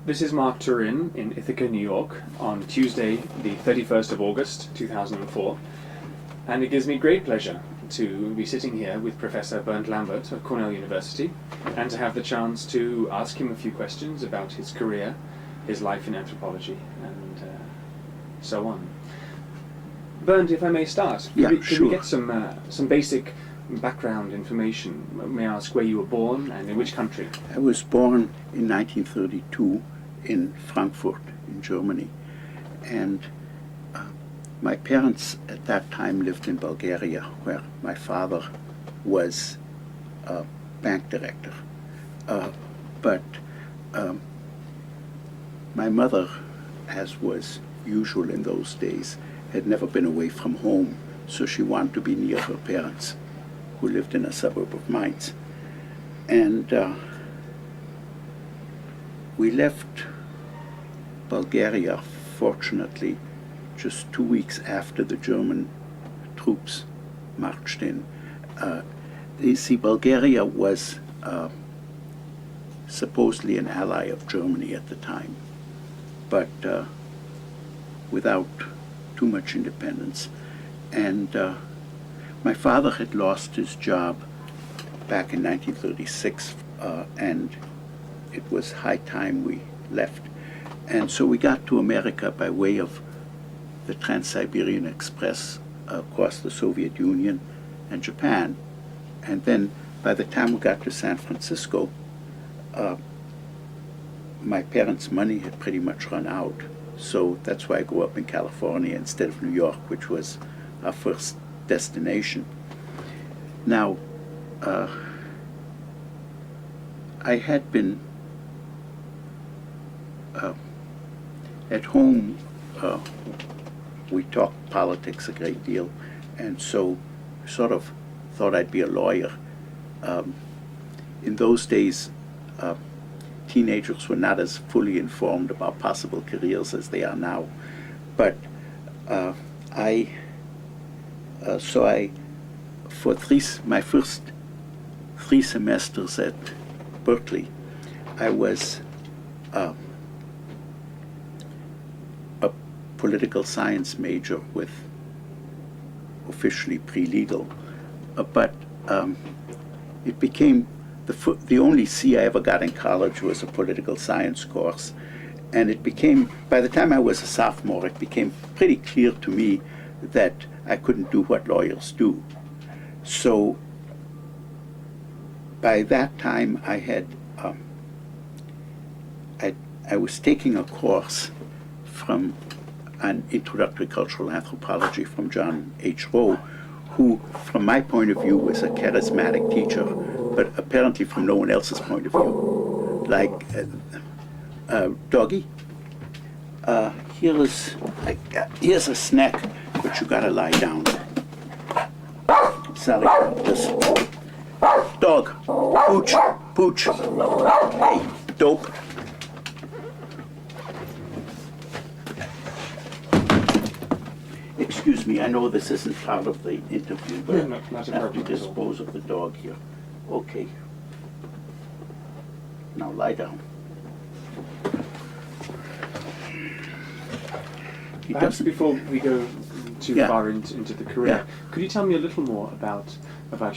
This is Mark Turin in Ithaca, New York, on Tuesday, the 31st of August, 2004, and it gives me great pleasure to be sitting here with Professor Bernd Lambert of Cornell University, and to have the chance to ask him a few questions about his career, his life in anthropology, and so on. Bernd, if I may start, could we get some basic background information? May I ask where you were born and in which country? I was born in 1932 in Frankfurt, in Germany, and my parents at that time lived in Bulgaria, where my father was a bank director. But my mother, as was usual in those days, had never been away from home, so she wanted to be near her parents, who lived in a suburb of Mainz. And we left Bulgaria, fortunately, just 2 weeks after the German troops marched in. You see, Bulgaria was supposedly an ally of Germany at the time, but without too much independence. And my father had lost his job back in 1936, and it was high time we left. And so we got to America by way of the Trans-Siberian Express across the Soviet Union and Japan. And then by the time we got to San Francisco, my parents' money had pretty much run out. So that's why I grew up in California instead of New York, which was our first destination. Now, I had been at home. We talked politics a great deal, and so sort of thought I'd be a lawyer. In those days, teenagers were not as fully informed about possible careers as they are now, but for my first 3 semesters at Berkeley, I was a political science major with officially pre-legal, but it became the only C I ever got in college was a political science course, and it became, by the time I was a sophomore, it became pretty clear to me that I couldn't do what lawyers do. So by that time I had I was taking a course from an introductory cultural anthropology from John H. Rowe, who, from my point of view, was a charismatic teacher, but apparently from no one else's point of view. Like, Doggy, here's a snack, but you gotta lie down. Sorry about this. Dog, pooch. Hey, dope. Excuse me, I know this isn't part of the interview, but I have to dispose of the dog here. Okay. Now lie down. Perhaps before we go too far into the career, could you tell me a little more about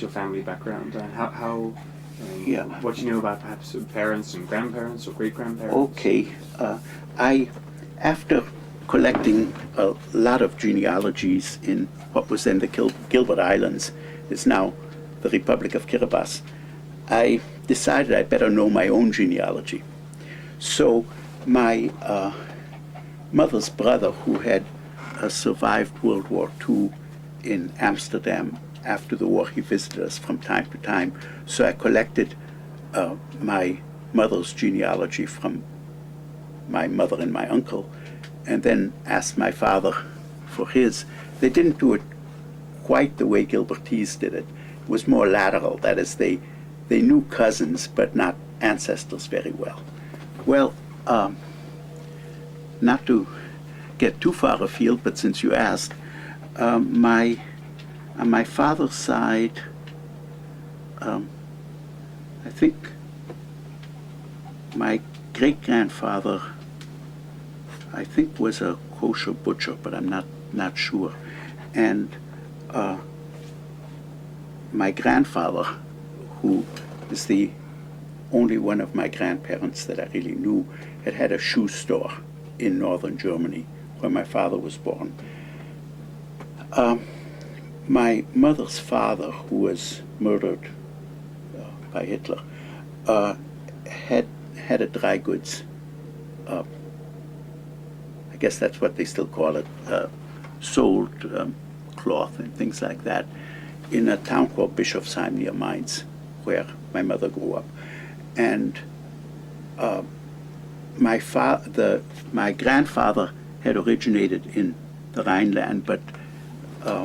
your family background and how what you know about perhaps parents and grandparents or great-grandparents? Okay. After collecting a lot of genealogies in what was then the Gilbert Islands, is now the Republic of Kiribati, I decided I better know my own genealogy. So my mother's brother, who had survived World War II in Amsterdam after the war, he visited us from time to time. So I collected my mother's genealogy from my mother and my uncle, and then asked my father for his. They didn't do it quite the way Gilbertese did it. It was more lateral. That is, they knew cousins, but not ancestors very well. Well, not to get too far afield, but since you asked, on my father's side, I think my great-grandfather, I think, was a kosher butcher, but I'm not sure. And my grandfather, who is the only one of my grandparents that I really knew, had a shoe store in northern Germany, where my father was born. My mother's father, who was murdered by Hitler, had a dry goods, I guess that's what they still call it, sold cloth and things like that, in a town called Bischofsheim near Mainz, where my mother grew up. And my grandfather had originated in the Rhineland, but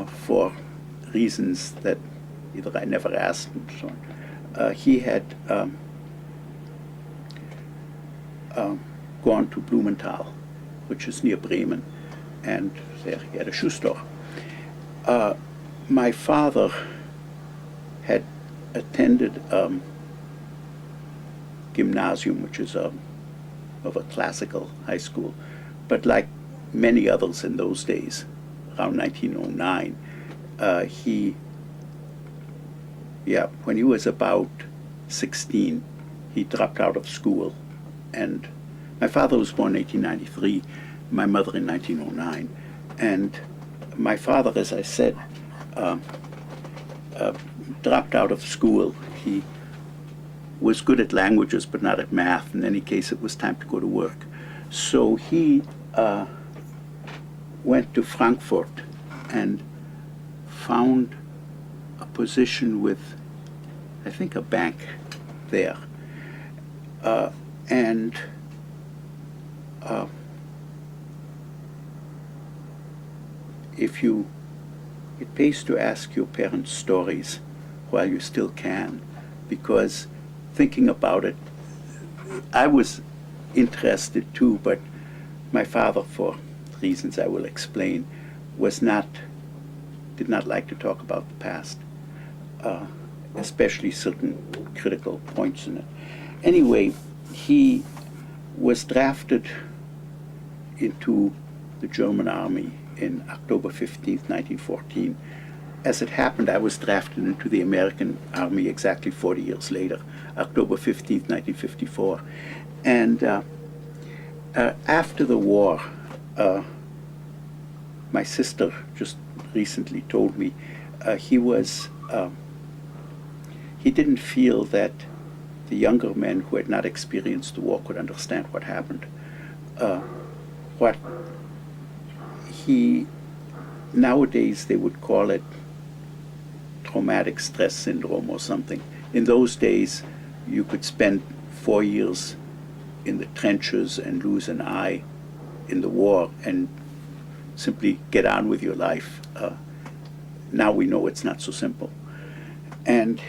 for reasons that either I never asked and so on, he had gone to Blumenthal, which is near Bremen, and there he had a shoe store. My father had attended gymnasium, which is of a classical high school, but like many others in those days, around 1909, when he was about 16, he dropped out of school. And my father was born in 1893, my mother in 1909. And my father, as I said, dropped out of school. He was good at languages, but not at math. In any case, it was time to go to work. So he went to Frankfurt and found a position with, I think, a bank there. It pays to ask your parents stories while you still can, because thinking about it, I was interested too, but my father, for reasons I will explain, did not like to talk about the past, especially certain critical points in it. Anyway, he was drafted into the German army in October 15th, 1914. As it happened, I was drafted into the American army exactly 40 years later, October 15th, 1954. And after the war, my sister just recently told me he didn't feel that the younger men who had not experienced the war could understand what happened. Nowadays they would call it traumatic stress syndrome or something. In those days, you could spend 4 years in the trenches and lose an eye in the war and simply get on with your life. Now we know it's not so simple. And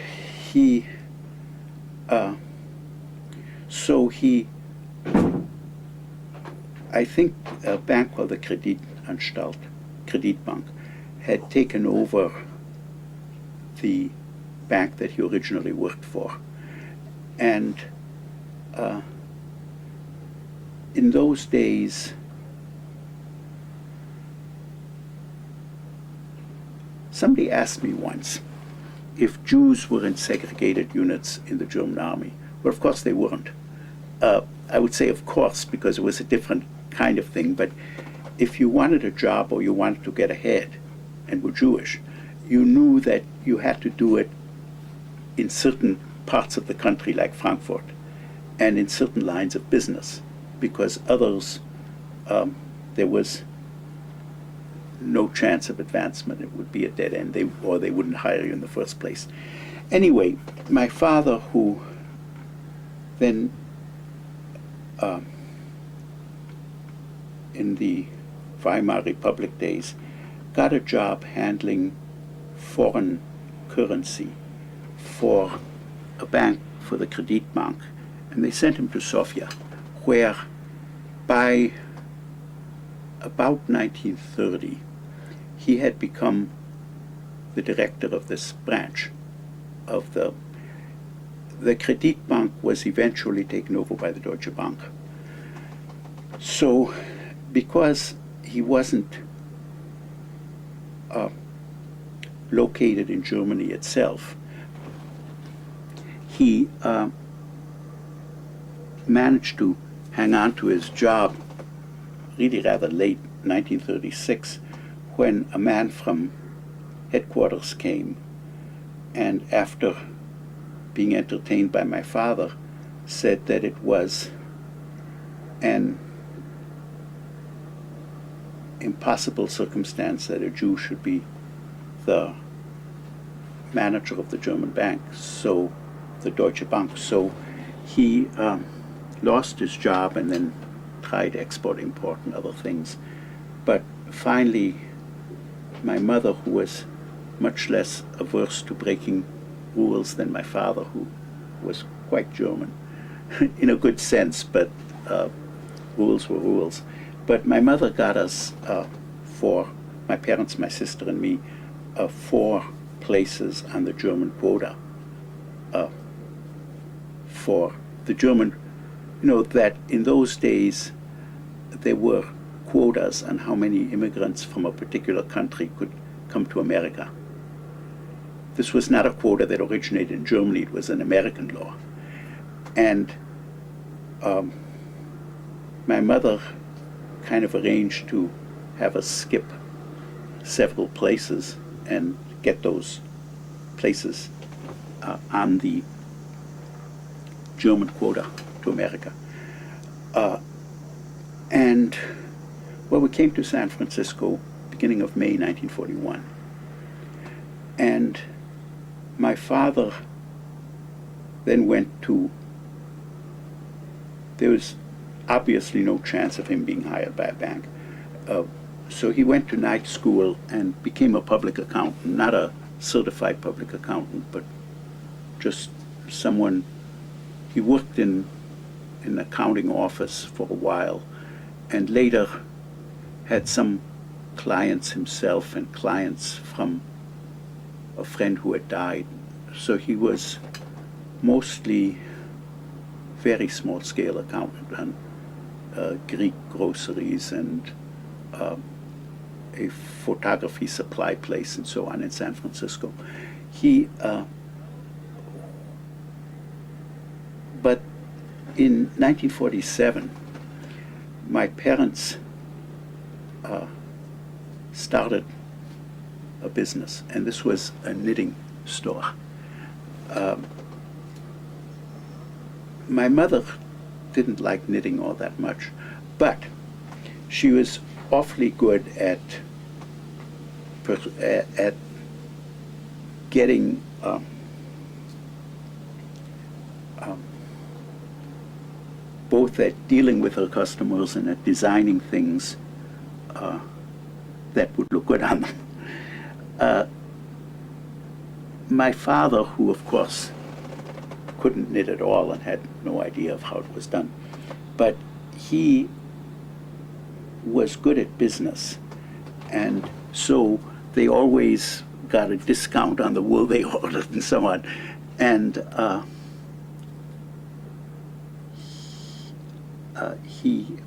I think a bank called the Kreditbank, had taken over the bank that he originally worked for. And in those days, somebody asked me once if Jews were in segregated units in the German army. Well, of course they weren't. I would say of course, because it was a different kind of thing, but if you wanted a job or you wanted to get ahead and were Jewish, you knew that you had to do it in certain parts of the country like Frankfurt and in certain lines of business, because others, there was no chance of advancement. It would be a dead end, or they wouldn't hire you in the first place. Anyway, my father, who then in the Weimar Republic days, got a job handling foreign currency for a bank, for the Kreditbank, and they sent him to Sofia, where by about 1930 he had become the director of this branch of the the Kreditbank was eventually taken over by the Deutsche Bank. So, because he wasn't located in Germany itself, he managed to hang on to his job really rather late, 1936, when a man from headquarters came, and after being entertained by my father, said that it was an impossible circumstance that a Jew should be the manager of the German bank, so the Deutsche Bank. So he lost his job and then tried export, import, and other things. But finally, my mother, who was much less averse to breaking rules than my father, who was quite German, in a good sense, but rules were rules. But my mother got us, for my parents, my sister, and me, 4 places on the German quota for the German, that in those days there were quotas on how many immigrants from a particular country could come to America. This was not a quota that originated in Germany, it was an American law. And my mother kind of arranged to have us skip several places and get those places on the German quota to America. And we came to San Francisco beginning of May 1941. And my father then went to, there was obviously no chance of him being hired by a bank. So he went to night school and became a public accountant, not a certified public accountant, but just someone. He worked in an accounting office for a while, and later had some clients himself and clients from a friend who had died. So he was mostly very small-scale accountant on Greek groceries and a photography supply place and so on in San Francisco. But in 1947, my parents started a business, and this was a knitting store. My mother didn't like knitting all that much, but she was awfully good at getting both at dealing with her customers and at designing things that would look good on them. My father, who of course couldn't knit at all and had no idea of how it was done, but he was good at business, and so they always got a discount on the wool they ordered and so on. And he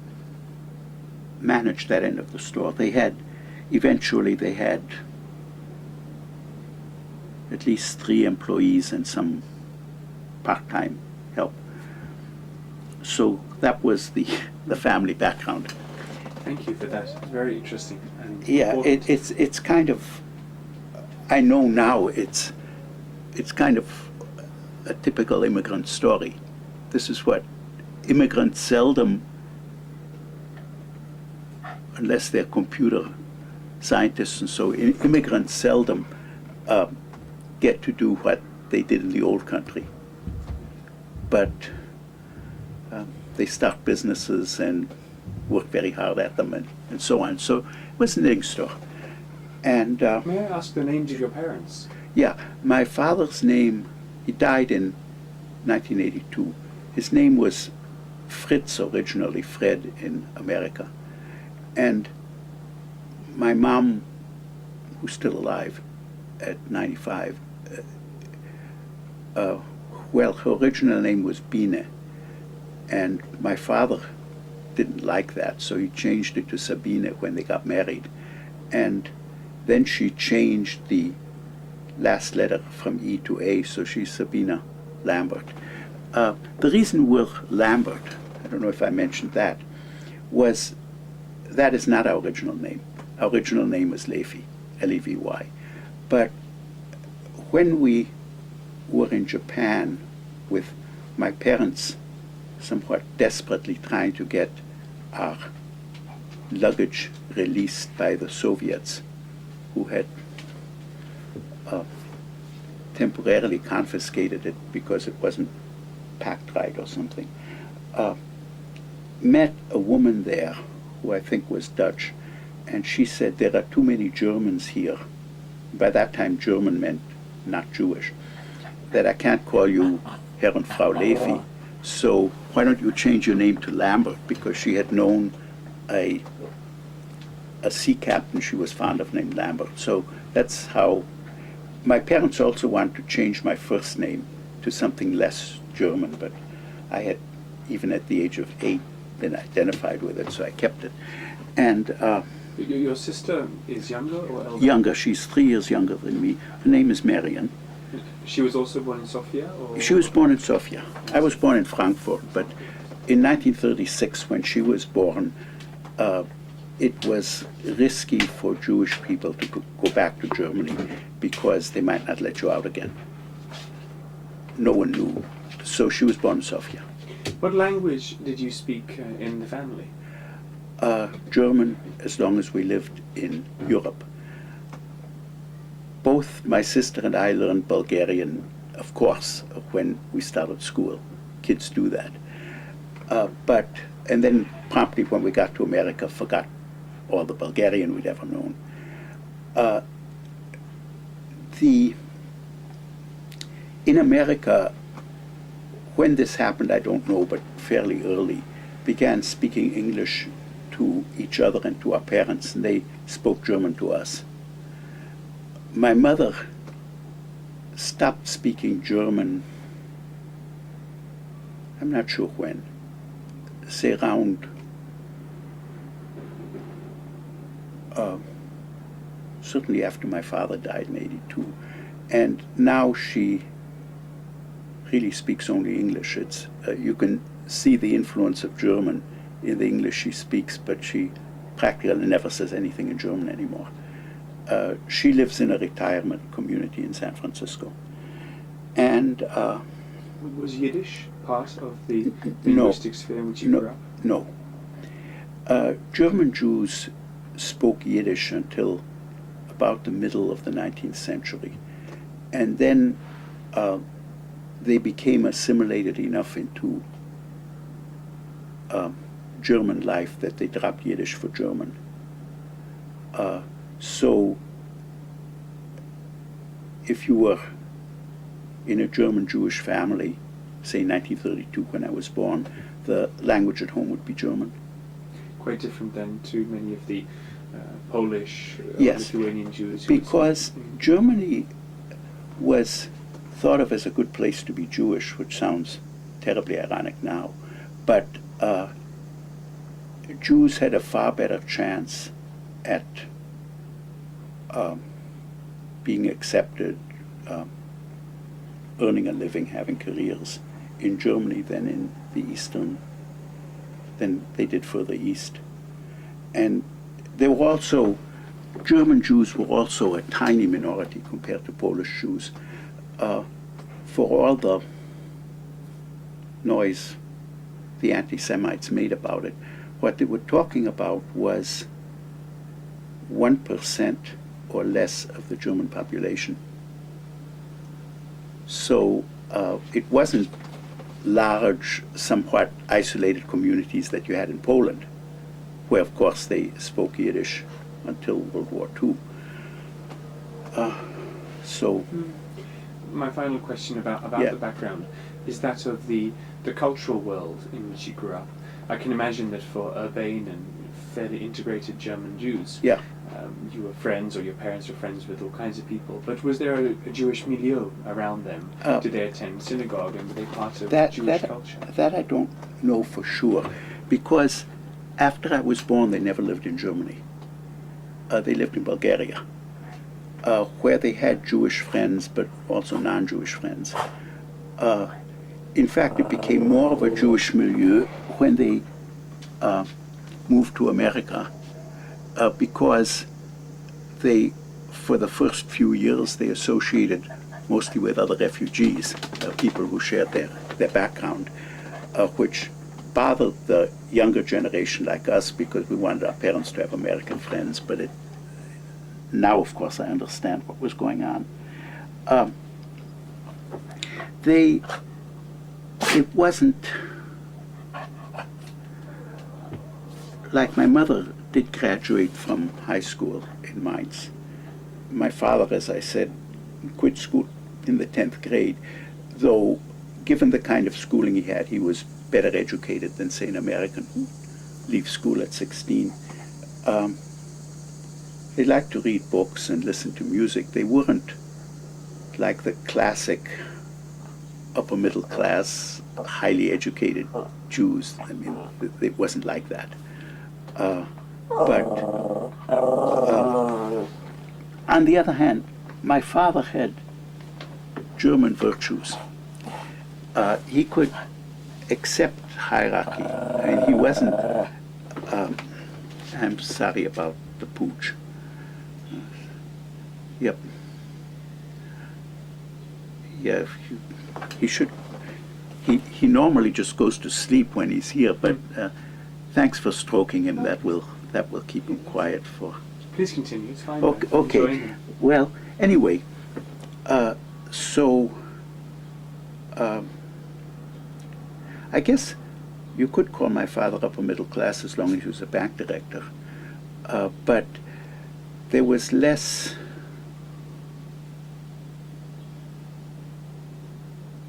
managed that end of the store. Eventually they had at least 3 employees and some part-time help. So that was the family background. Thank you for that. It's very interesting. And Yeah, important. it's kind of, I know now it's kind of a typical immigrant story. This is what immigrants seldom, unless they're computer scientists and so, immigrants seldom get to do what they did in the old country. But they start businesses and work very hard at them and so on. So it was a knitting store. And May I ask the names of your parents? yeah, my father's name, he died in 1982. His name was Fritz, originally Fred in America. And my mom, who's still alive at 95, Well, her original name was Biene, and my father didn't like that, so he changed it to Sabine when they got married. And then she changed the last letter from E to A, so she's Sabina Lambert. The reason we're Lambert, I don't know if I mentioned that, was that is not our original name. Our original name was Levy, Levy. But when we were in Japan with my parents somewhat desperately trying to get our luggage released by the Soviets, who had temporarily confiscated it because it wasn't packed right or something, met a woman there who I think was Dutch, and she said, there are too many Germans here. By that time, German meant not Jewish, that I can't call you Herr und Frau Levy, so why don't you change your name to Lambert, because she had known a sea captain she was fond of named Lambert. So that's how. My parents also wanted to change my first name to something less German, but I had, even at the age of 8, been identified with it, so I kept it. And your sister is younger or elder? Younger. She's 3 years younger than me. Her name is Marion. She was also born in Sofia? Or? She was born in Sofia. I was born in Frankfurt, but in 1936, when she was born, it was risky for Jewish people to go back to Germany because they might not let you out again. No one knew. So she was born in Sofia. What language did you speak in the family? German, as long as we lived in Europe. Both my sister and I learned Bulgarian, of course, when we started school. Kids do that. And then promptly when we got to America, forgot all the Bulgarian we'd ever known. In America, when this happened, I don't know, but fairly early, began speaking English to each other and to our parents, and they spoke German to us. My mother stopped speaking German, I'm not sure when, say around certainly after my father died in '82. And now she really speaks only English. It's you can see the influence of German in the English she speaks, but she practically never says anything in German anymore. She lives in a retirement community in San Francisco. And was Yiddish part of the linguistic sphere in which you grew up? No. German Jews spoke Yiddish until about the middle of the 19th century. And then they became assimilated enough into German life that they dropped Yiddish for German. So if you were in a German Jewish family, say 1932 when I was born, the language at home would be German. Quite different then to many of the Polish, yes, Lithuanian Jews. Because Germany was thought of as a good place to be Jewish, which sounds terribly ironic now, but Jews had a far better chance at being accepted, earning a living, having careers in Germany than they did further east. And there were also, German Jews were also a tiny minority compared to Polish Jews. For all the noise the anti-Semites made about it, what they were talking about was 1% or less of the German population. So it wasn't large, somewhat isolated communities that you had in Poland, where of course they spoke Yiddish until World War II. My final question about the background is that of the cultural world in which you grew up. I can imagine that for urbane and fairly integrated German Jews, you were friends, or your parents were friends with all kinds of people, but was there a Jewish milieu around them? Did they attend synagogue, and were they part of Jewish culture? That I don't know for sure, because after I was born, they never lived in Germany. They lived in Bulgaria, where they had Jewish friends, but also non-Jewish friends. In fact, it became more of a Jewish milieu when they moved to America, because they, for the first few years, they associated mostly with other refugees, people who shared their background, which bothered the younger generation like us, because we wanted our parents to have American friends. But now, of course, I understand what was going on. It wasn't like my mother did graduate from high school in Mainz. My father, as I said, quit school in the 10th grade, though given the kind of schooling he had, he was better educated than, say, an American who leaves school at 16. They liked to read books and listen to music. They weren't like the classic upper middle class, highly educated Jews. I mean, it wasn't like that. But on the other hand, my father had German virtues. He could accept hierarchy, and he wasn't, I'm sorry about the pooch. Yep. Yeah, he normally just goes to sleep when he's here, but thanks for stroking him. That will keep him quiet for. Please continue. It's fine. Okay. Well, anyway, so I guess you could call my father upper middle class as long as he was a bank director, but there was less.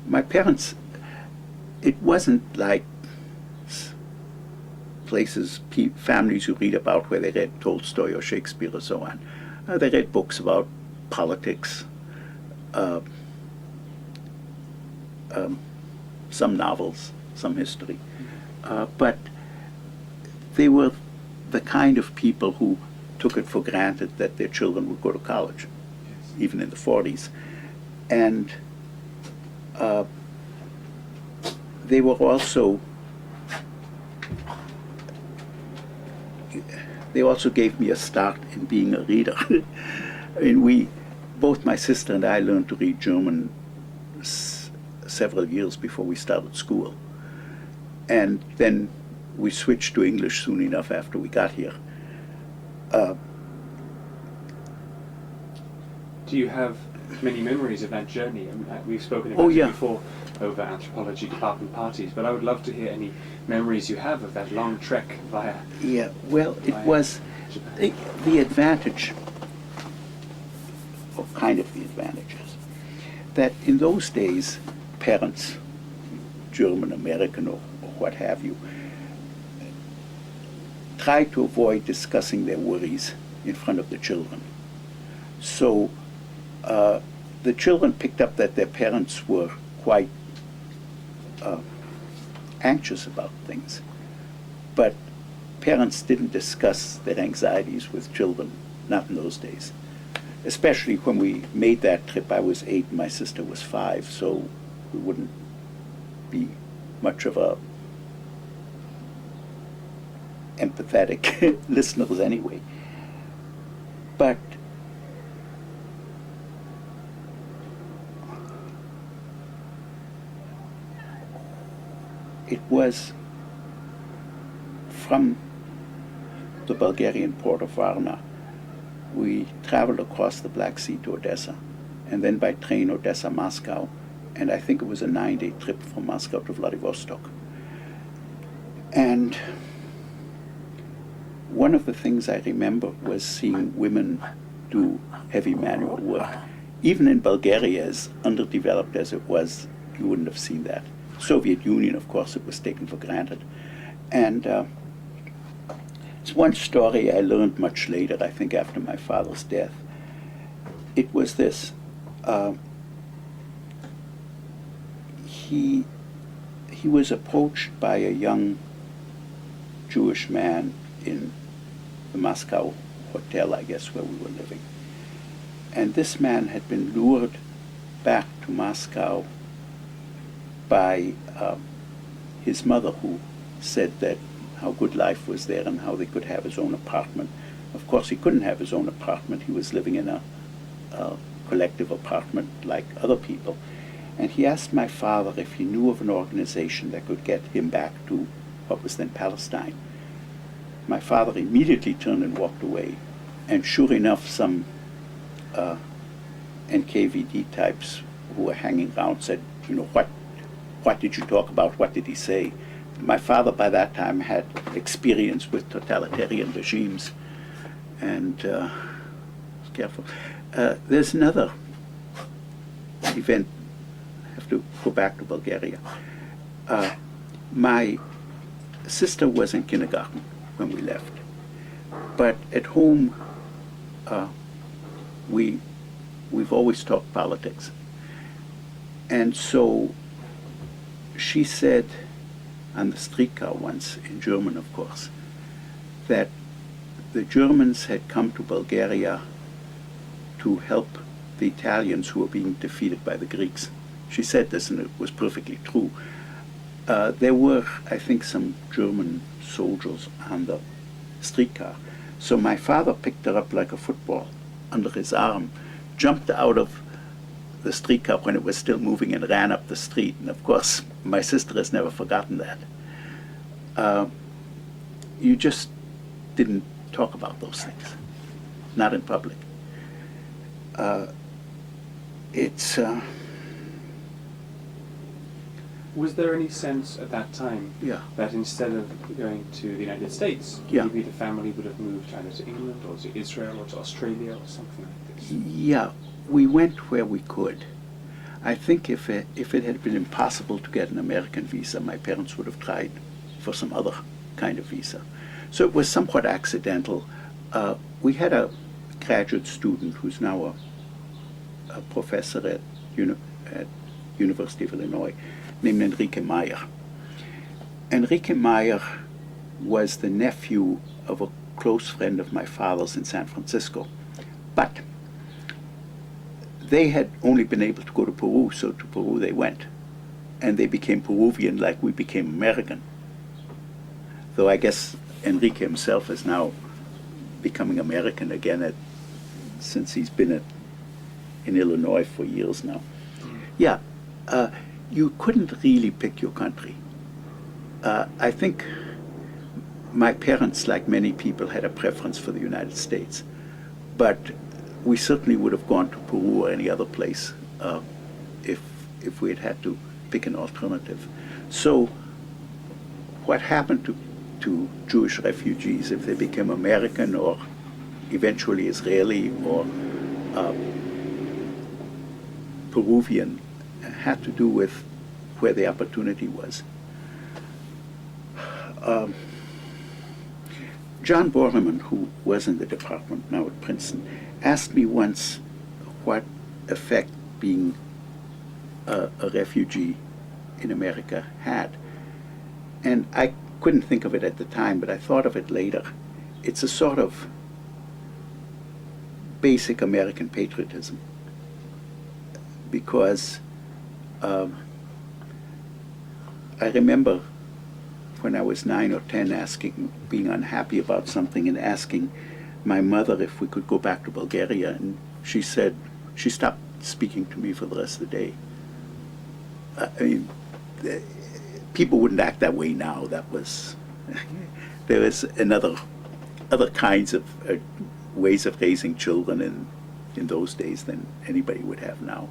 My parents, it wasn't like places, families you read about where they read Tolstoy or Shakespeare or so on. They read books about politics, some novels, some history. But they were the kind of people who took it for granted that their children would go to college, even in the 40s. And they were also, they also gave me a start in being a reader. I mean, both my sister and I learned to read German several years before we started school. And then we switched to English soon enough after we got here. Do you have many memories of that journey? I mean, we've spoken about it before over anthropology department parties, but I would love to hear any memories you have of that long trek via. Yeah, well, it was the advantage, or kind of the advantages, that in those days, parents, German, American, or what have you, tried to avoid discussing their worries in front of the children. So the children picked up that their parents were quite anxious about things, but parents didn't discuss their anxieties with children, not in those days. Especially when we made that trip, I was 8 and my sister was 5, so we wouldn't be much of a empathetic listeners anyway. But it was from the Bulgarian port of Varna. We traveled across the Black Sea to Odessa, and then by train Odessa, Moscow, and I think it was a 9-day trip from Moscow to Vladivostok. And one of the things I remember was seeing women do heavy manual work. Even in Bulgaria, as underdeveloped as it was, you wouldn't have seen that. Soviet Union, of course, it was taken for granted. And It's one story I learned much later, I think after my father's death. It was this. He was approached by a young Jewish man in the Moscow hotel, I guess, where we were living. And this man had been lured back to Moscow by his mother, who said that how good life was there and how they could have his own apartment. Of course, he couldn't have his own apartment. He was living in a collective apartment like other people. And he asked my father if he knew of an organization that could get him back to what was then Palestine. My father immediately turned and walked away. And sure enough, some NKVD types who were hanging around said, you know, what did you talk about? What did he say? My father by that time had experience with totalitarian regimes, and careful. There's another event. I have to go back to Bulgaria. My sister was in kindergarten when we left, but at home we've always talked politics, and so she said on the streetcar once, in German of course, that the Germans had come to Bulgaria to help the Italians who were being defeated by the Greeks. She said this, and it was perfectly true. There were, I think, some German soldiers on the streetcar. So my father picked her up like a football under his arm, jumped out of the streetcar when it was still moving and ran up the street. And of course, my sister has never forgotten that. You just didn't talk about those things, not in public. Was there any sense at that time Yeah. that instead of going to the United States, Yeah. maybe the family would have moved either to England or to Israel or to Australia or something like this? Yeah, we went where we could. I think if it had been impossible to get an American visa, my parents would have tried for some other kind of visa. So it was somewhat accidental. We had a graduate student who's now a professor at University of Illinois, named Enrique Meyer. Enrique Meyer was the nephew of a close friend of my father's in San Francisco. But they had only been able to go to Peru, so to Peru they went. And they became Peruvian like we became American. Though I guess Enrique himself is now becoming American again since he's been in Illinois for years now. Yeah, you couldn't really pick your country. I think my parents, like many people, had a preference for the United States, but we certainly would have gone to Peru or any other place if we had had to pick an alternative. So what happened to Jewish refugees if they became American or eventually Israeli or Peruvian had to do with where the opportunity was. John Borneman, who was in the department now at Princeton, asked me once what effect being a refugee in America had. And I couldn't think of it at the time, but I thought of it later. It's a sort of basic American patriotism, because I remember when I was 9 or 10 being unhappy about something and asking my mother if we could go back to Bulgaria, and she said, she stopped speaking to me for the rest of the day. I mean, people wouldn't act that way now. That was, there was other kinds of ways of raising children in those days than anybody would have now.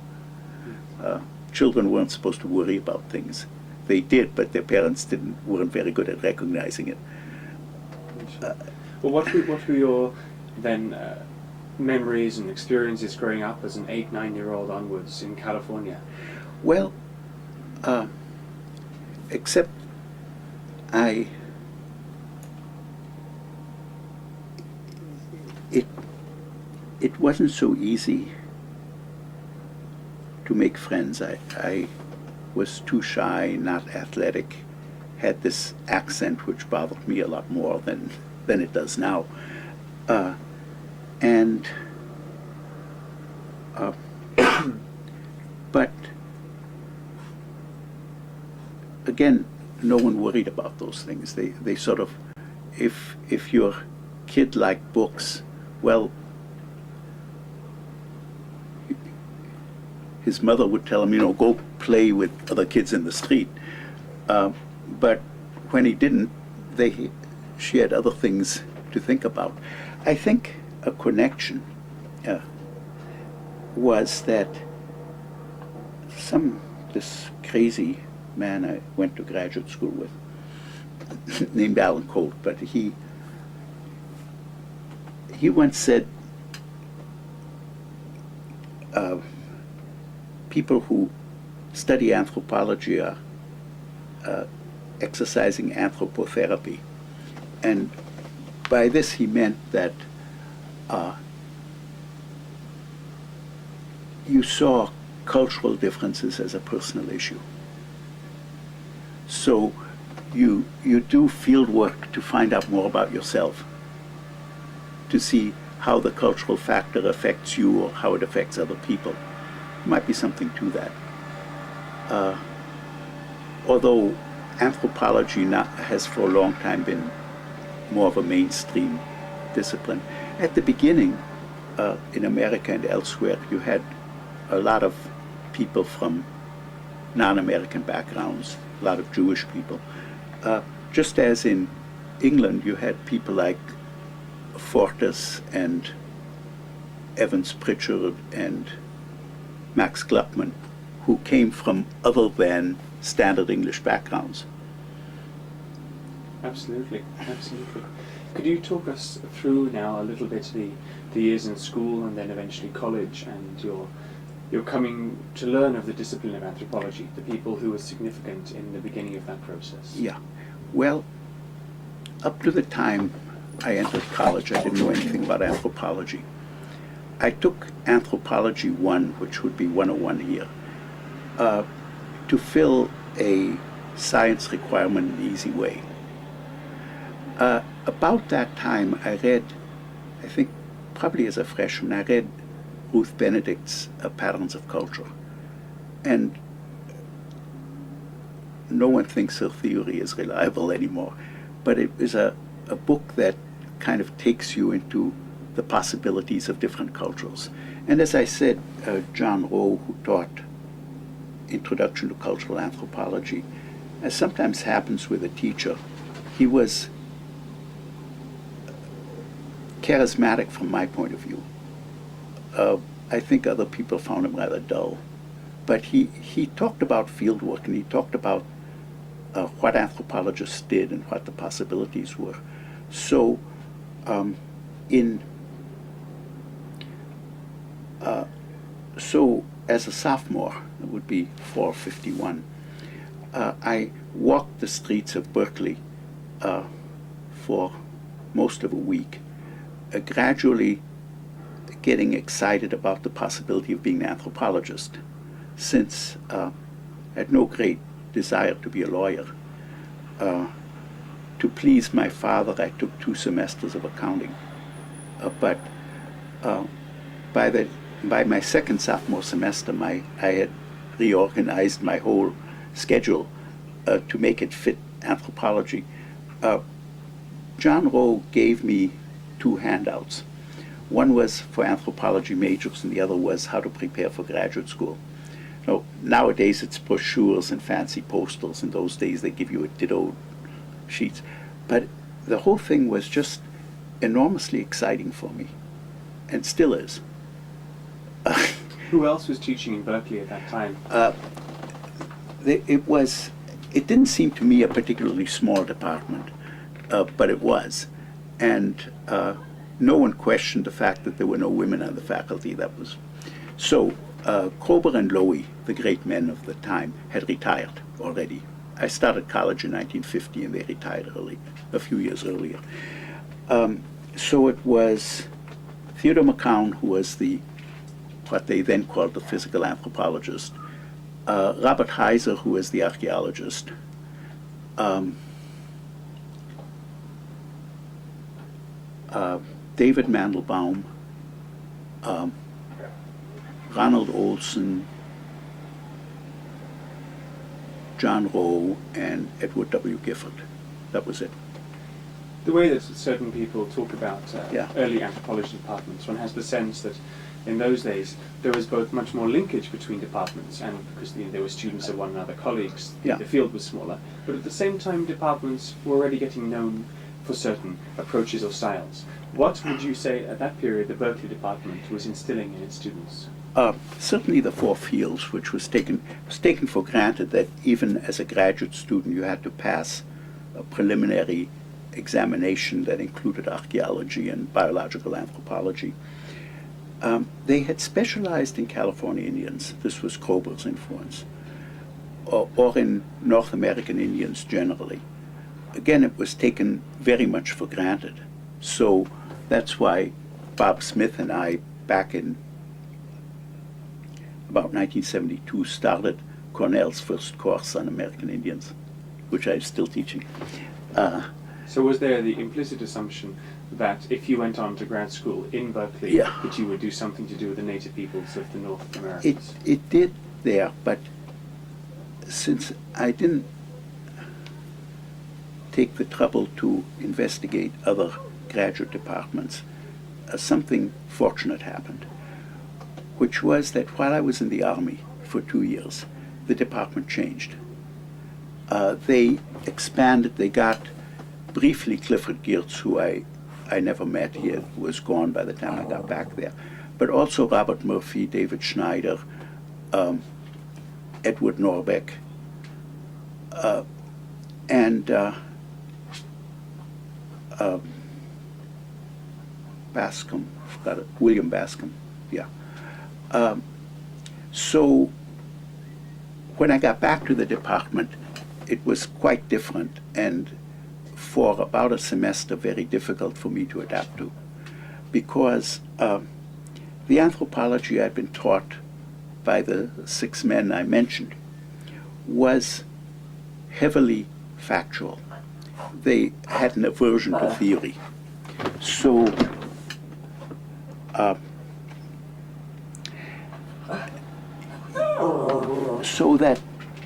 Children weren't supposed to worry about things. They did, but their parents weren't very good at recognizing it. Well, what were your then memories and experiences growing up as an 8, 9-year-old onwards in California? Well, except I it wasn't so easy to make friends. I was too shy, not athletic, had this accent which bothered me a lot more than it does now. But again, no one worried about those things. They sort of, if your kid liked books, well, his mother would tell him, go play with other kids in the street. But when he didn't, she had other things to think about. I think a connection was that this crazy man I went to graduate school with, named Alan Colt, but he once said, people who study anthropology are exercising anthropotherapy. And by this he meant that you saw cultural differences as a personal issue. So you do field work to find out more about yourself, to see how the cultural factor affects you or how it affects other people. There might be something to that. Although anthropology has for a long time been more of a mainstream discipline. At the beginning, in America and elsewhere, you had a lot of people from non-American backgrounds, a lot of Jewish people. Just as in England, you had people like Fortas and Evans Pritchard and Max Gluckman, who came from other than standard English backgrounds. Absolutely, absolutely. Could you talk us through now a little bit the years in school and then eventually college and your coming to learn of the discipline of anthropology, the people who were significant in the beginning of that process? Yeah. Well, up to the time I entered college, I didn't know anything about anthropology. I took Anthropology 1, which would be 101 here, to fill a science requirement in an easy way. About that time, I read, I think probably as a freshman, I read Ruth Benedict's Patterns of Culture. And no one thinks her theory is reliable anymore, but it is a book that kind of takes you into the possibilities of different cultures. And as I said, John Rowe, who taught Introduction to Cultural Anthropology, as sometimes happens with a teacher, he was charismatic from my point of view. I think other people found him rather dull. But he talked about field work, and he talked about what anthropologists did and what the possibilities were. So so as a sophomore, it would be 451, I walked the streets of Berkeley for most of a week, gradually getting excited about the possibility of being an anthropologist, since I had no great desire to be a lawyer. To please my father, I took 2 semesters of accounting. But by my second sophomore semester, I had reorganized my whole schedule to make it fit anthropology. John Rowe gave me 2 handouts. One was for anthropology majors, and the other was how to prepare for graduate school. So nowadays it's brochures and fancy posters. In those days they give you a ditto sheets. But the whole thing was just enormously exciting for me, and still is. Who else was teaching in Berkeley at that time? It didn't seem to me a particularly small department, but it was. And no one questioned the fact that there were no women on the faculty. So Kober and Lowy, the great men of the time, had retired already. I started college in 1950 and they retired early, a few years earlier. So it was Theodore McCown, who was what they then called the physical anthropologist, Robert Heiser, who was the archaeologist, David Mandelbaum, Ronald Olson, John Rowe, and Edward W. Gifford. That was it. The way that certain people talk about Yeah. early anthropology departments, one has the sense that in those days there was both much more linkage between departments, and because they were students of one another, colleagues, Yeah. the field was smaller, but at the same time departments were already getting known for certain approaches or styles. What would you say at that period the Berkeley department was instilling in its students? Certainly the four fields, which was taken for granted that even as a graduate student you had to pass a preliminary examination that included archaeology and biological anthropology. They had specialized in California Indians. This was Kroeber's influence, or in North American Indians generally. Again, it was taken very much for granted. So that's why Bob Smith and I, back in about 1972, started Cornell's first course on American Indians, which I'm still teaching. So was there the implicit assumption that if you went on to grad school in Berkeley, Yeah. that you would do something to do with the native peoples of the North Americas? It did there, but since I didn't take the trouble to investigate other graduate departments, something fortunate happened, which was that while I was in the Army for 2 years, the department changed. They expanded. They got briefly Clifford Geertz, who I never met. He was gone by the time I got back there. But also Robert Murphy, David Schneider, Edward Norbeck, and Bascom, forgot it, William Bascom, yeah. So when I got back to the department, it was quite different, and for about a semester very difficult for me to adapt to, because the anthropology I'd been taught by the 6 men I mentioned was heavily factual. They had an aversion to theory. So that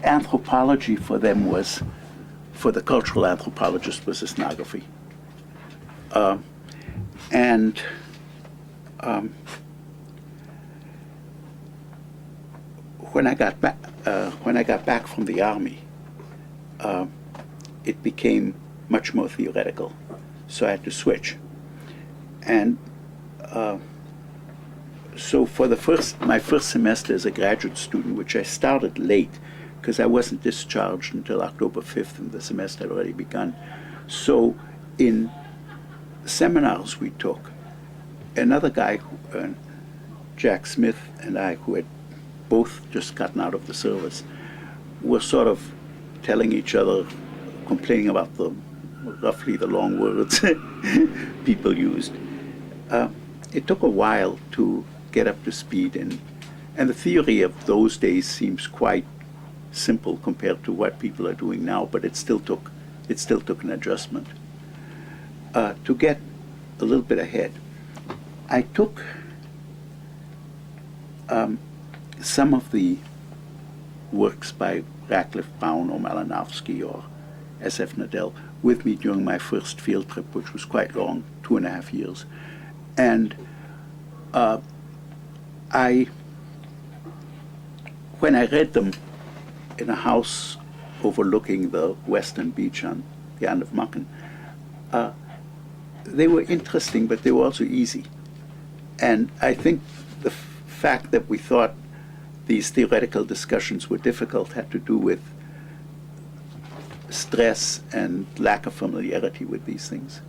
anthropology for them was, for the cultural anthropologist, was ethnography. When I got back from the Army, it became much more theoretical, so I had to switch. And so for my first semester as a graduate student, which I started late because I wasn't discharged until October 5th and the semester had already begun. So in seminars we took, another guy, Jack Smith, and I, who had both just gotten out of the service, were sort of telling each other, complaining about roughly the long words people used. It took a while to get up to speed, and the theory of those days seems quite simple compared to what people are doing now, but it still took an adjustment. To get a little bit ahead, I took some of the works by Radcliffe Brown or Malinowski or S.F. Nadell with me during my first field trip, which was quite long, 2.5 years. And when I read them in a house overlooking the western beach on the Island of Mucken, they were interesting, but they were also easy. And I think the fact that we thought these theoretical discussions were difficult had to do with stress and lack of familiarity with these things.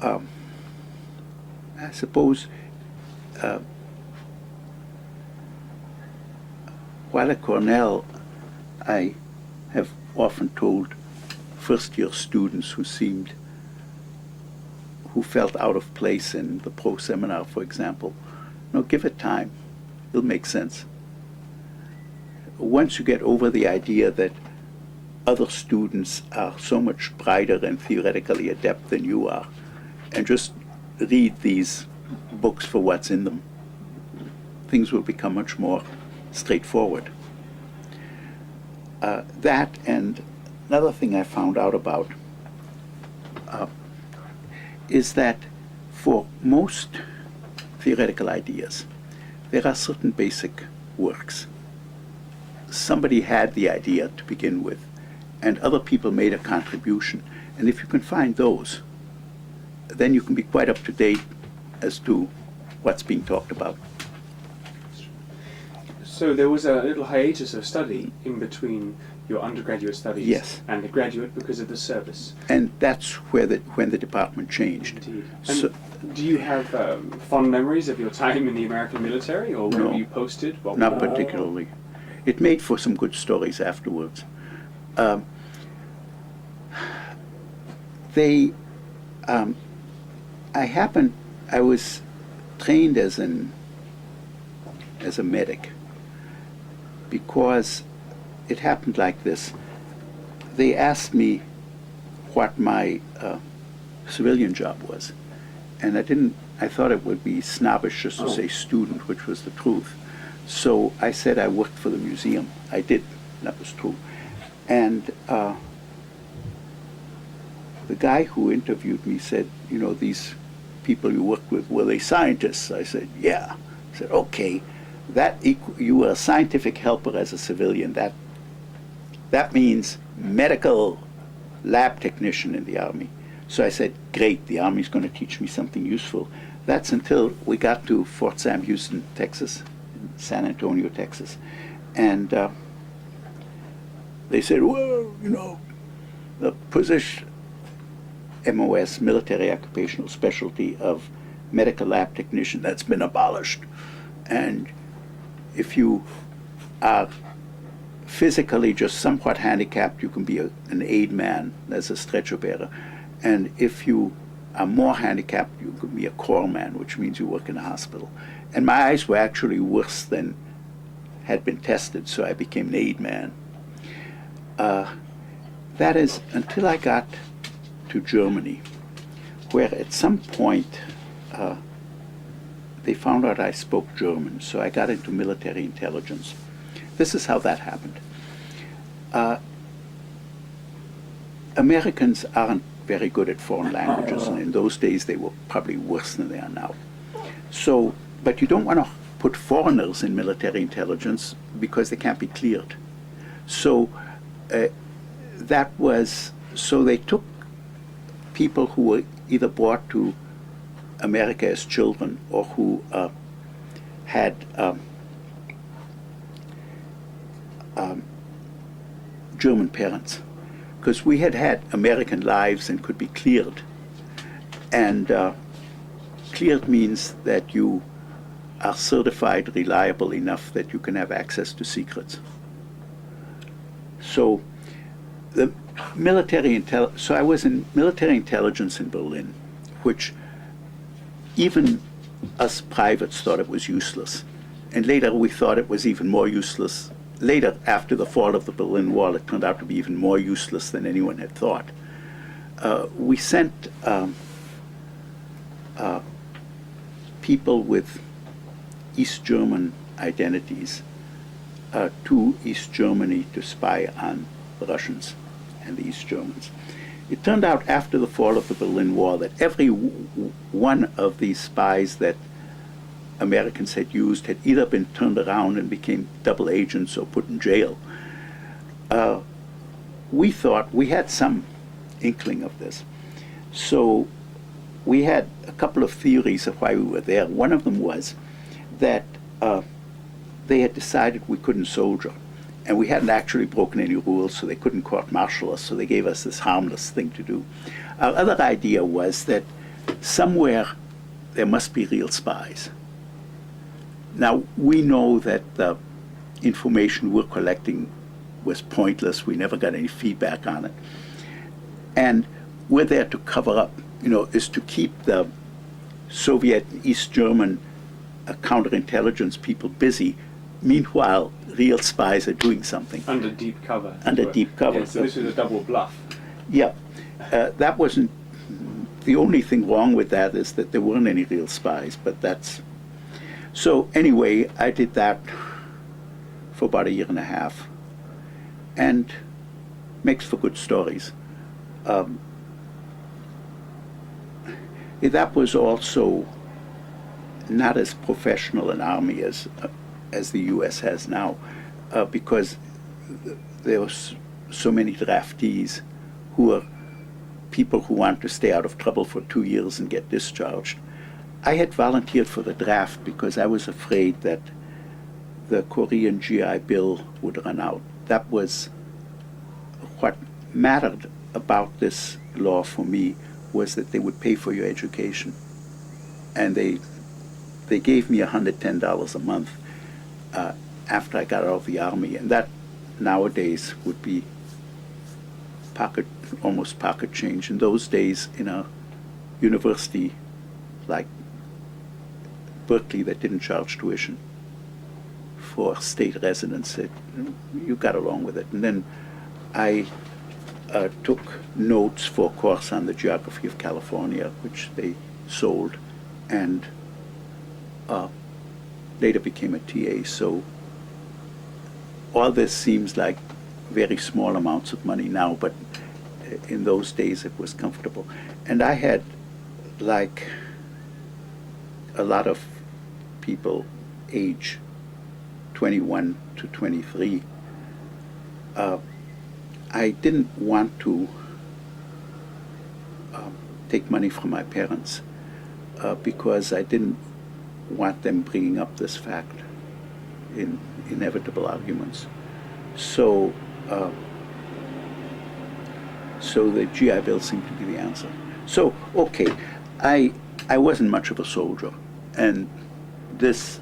I suppose while at Cornell, I have often told first-year students who who felt out of place in the pro seminar, for example. No, give it time. It'll make sense. Once you get over the idea that other students are so much brighter and theoretically adept than you are, and just read these books for what's in them, things will become much more straightforward. That, and another thing I found out about is that for most theoretical ideas, there are certain basic works. Somebody had the idea to begin with, and other people made a contribution. And if you can find those, then you can be quite up to date as to what's being talked about. So there was a little hiatus of study in between your undergraduate studies Yes. and the graduate because of the service. And that's where when the department changed. Indeed. And So, do you have fond memories of your time in the American military, or where No. were you posted? What not were you- particularly. It made for some good stories afterwards. I was trained as a medic because it happened like this. They asked me what my civilian job was, and I thought it would be snobbish just to say student, which was the truth. So I said I worked for the museum. I did, that was true. And the guy who interviewed me said, you know, these people you worked with, were they scientists? I said, yeah. I said, okay, you were a scientific helper as a civilian. That means medical lab technician in the Army. So I said, great, the Army's going to teach me something useful. That's until we got to Fort Sam Houston, Texas, San Antonio, Texas. And they said, well, you know, the position, MOS, military occupational specialty of medical lab technician, that's been abolished. And if you are physically just somewhat handicapped, you can be an aid man as a stretcher bearer. And if you are more handicapped, you could be a corps man, which means you work in a hospital. And my eyes were actually worse than had been tested, so I became an aid man. That is, until I got to Germany, where at some point they found out I spoke German, so I got into military intelligence. This is how that happened. Americans aren't very good at foreign languages, and in those days they were probably worse than they are now. So, but you don't want to put foreigners in military intelligence because they can't be cleared. So so they took people who were either brought to America as children or who had German parents, because we had American lives and could be cleared. And cleared means that you are certified reliable enough that you can have access to secrets. So so I was in military intelligence in Berlin, which even us privates thought it was useless. And later we thought it was even more useless. Later, after the fall of the Berlin Wall, it turned out to be even more useless than anyone had thought. We sent people with East German identities to East Germany to spy on the Russians and the East Germans. It turned out after the fall of the Berlin Wall that every one of these spies that Americans had used had either been turned around and became double agents or put in jail. We thought we had some inkling of this. So we had a couple of theories of why we were there. One of them was that they had decided we couldn't soldier. And we hadn't actually broken any rules, so they couldn't court-martial us, so they gave us this harmless thing to do. Our other idea was that somewhere there must be real spies. Now, we know that the information we're collecting was pointless. We never got any feedback on it. And we're there to cover up, is to keep the Soviet East German counterintelligence people busy. Meanwhile, real spies are doing something. Under deep cover. Under deep cover. Yeah, so this was a double bluff. Yeah. That wasn't, the only thing wrong with that is that there weren't any real spies, but that's, so anyway, I did that for about 1.5 years, and makes for good stories. That was also not as professional an army as the U.S. has now, because there was so many draftees who are people who want to stay out of trouble for 2 years and get discharged. I had volunteered for the draft because I was afraid that the Korean GI Bill would run out. That was what mattered about this law for me, was that they would pay for your education. And they gave me $110 a month after I got out of the Army, and that nowadays would be almost pocket change. In those days, in a university like Berkeley that didn't charge tuition for state residents, you got along with it. And then I took notes for a course on the geography of California, which they sold, and later became a TA. So all this seems like very small amounts of money now, but in those days it was comfortable. And I had, like a lot of people age 21 to 23, I didn't want to take money from my parents because I didn't want them bringing up this fact in inevitable arguments. So the GI Bill seemed to be the answer. So, okay, I wasn't much of a soldier, and this,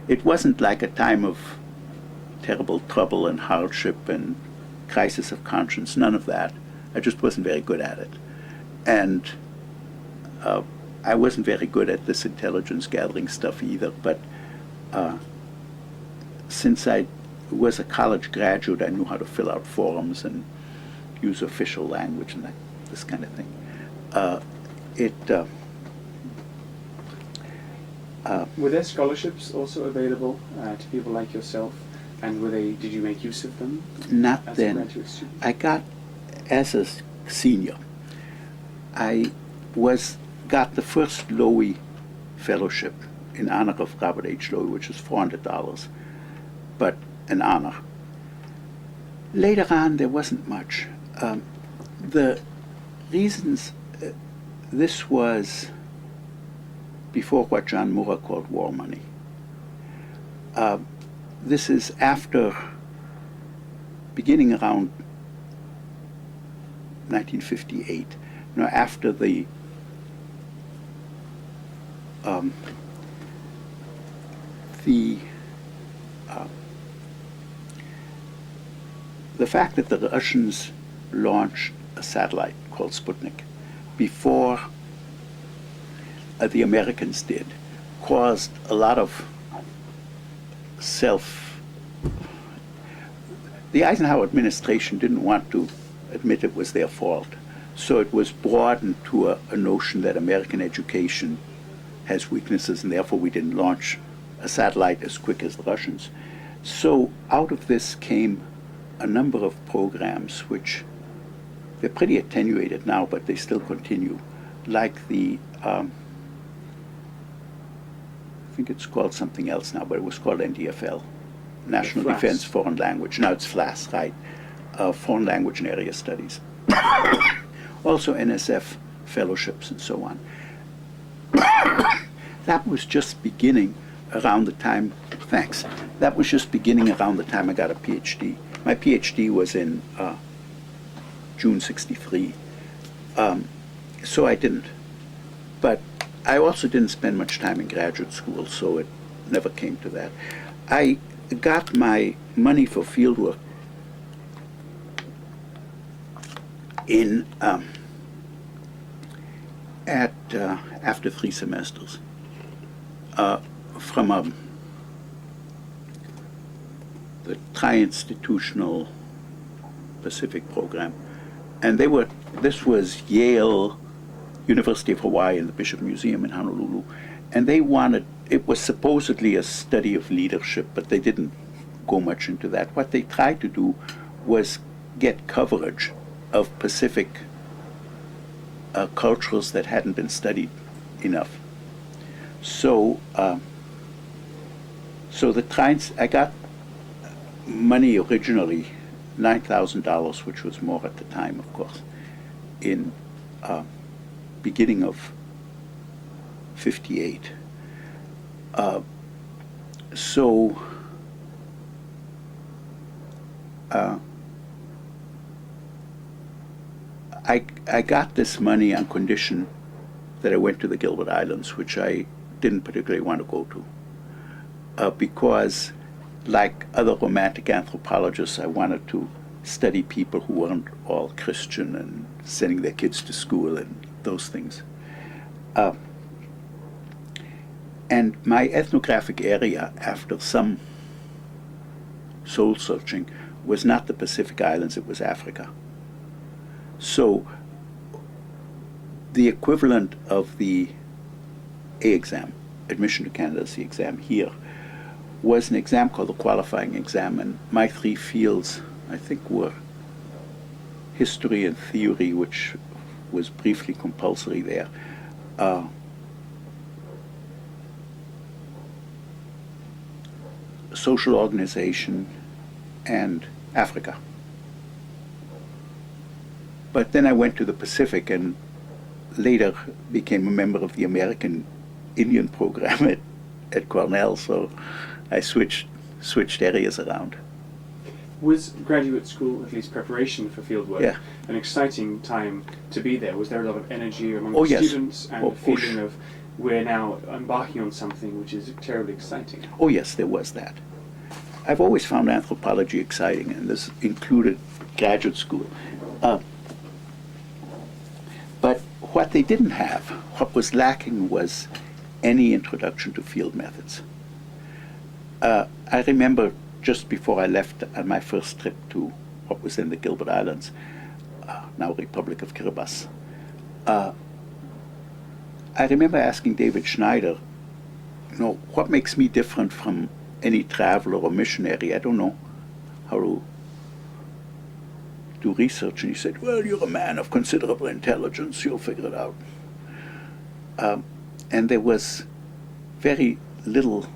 it wasn't like a time of terrible trouble and hardship and crisis of conscience, none of that. I just wasn't very good at it. And I wasn't very good at this intelligence gathering stuff either, but since I was a college graduate, I knew how to fill out forms and use official language and this kind of thing. Were there scholarships also available to people like yourself? And did you make use of them? Not as then. A graduate student? I got, as a senior, I got the first Lowy Fellowship in honor of Robert H. Lowy, which is $400, but an honor. Later on, there wasn't much. The reasons, this was before what John Moore called war money. This is after, beginning around 1958, after the fact that the Russians launched a satellite called Sputnik before the Americans did caused a lot of the Eisenhower administration didn't want to admit it was their fault. So it was broadened to a notion that American education has weaknesses and therefore we didn't launch a satellite as quick as the Russians. So out of this came a number of programs which they're pretty attenuated now, but they still continue, like the I think it's called something else now, but it was called NDFL, National Defense Foreign Language. Now it's FLAS, right? Foreign Language and Area Studies. Also NSF fellowships and so on. That was just beginning around the time, thanks, that was just beginning around the time I got a PhD. My PhD was in June '63, so I didn't. But I also didn't spend much time in graduate school, so it never came to that. I got my money for fieldwork in after 3 semesters from the tri-institutional Pacific program, and this was Yale, University of Hawaii, and the Bishop Museum in Honolulu, and it was supposedly a study of leadership, but they didn't go much into that. What they tried to do was get coverage of Pacific cultures that hadn't been studied enough. So, I got money originally, $9,000, which was more at the time, of course, in beginning of '58. I got this money on condition that I went to the Gilbert Islands, which I didn't particularly want to go to, because like other romantic anthropologists, I wanted to study people who weren't all Christian and sending their kids to school and those things. And my ethnographic area, after some soul searching, was not the Pacific Islands, it was Africa. So the equivalent of the A exam, admission to Canada is the exam here, was an exam called the qualifying exam, and my 3 fields, I think, were history and theory, which was briefly compulsory there, social organization, and Africa. But then I went to the Pacific and later became a member of the American Indian program at Cornell, so I switched areas around. Was graduate school, at least preparation for fieldwork, an exciting time to be there? Was there a lot of energy among the students and a feeling of we're now embarking on something which is terribly exciting? Oh yes, there was that. I've always found anthropology exciting, and this included graduate school. But what they didn't have, what was lacking, was any introduction to field methods. I remember just before I left on my first trip to what was then the Gilbert Islands, now Republic of Kiribati, I remember asking David Schneider, what makes me different from any traveler or missionary? I don't know how to do research. And he said, well, you're a man of considerable intelligence, you'll figure it out. And there was very little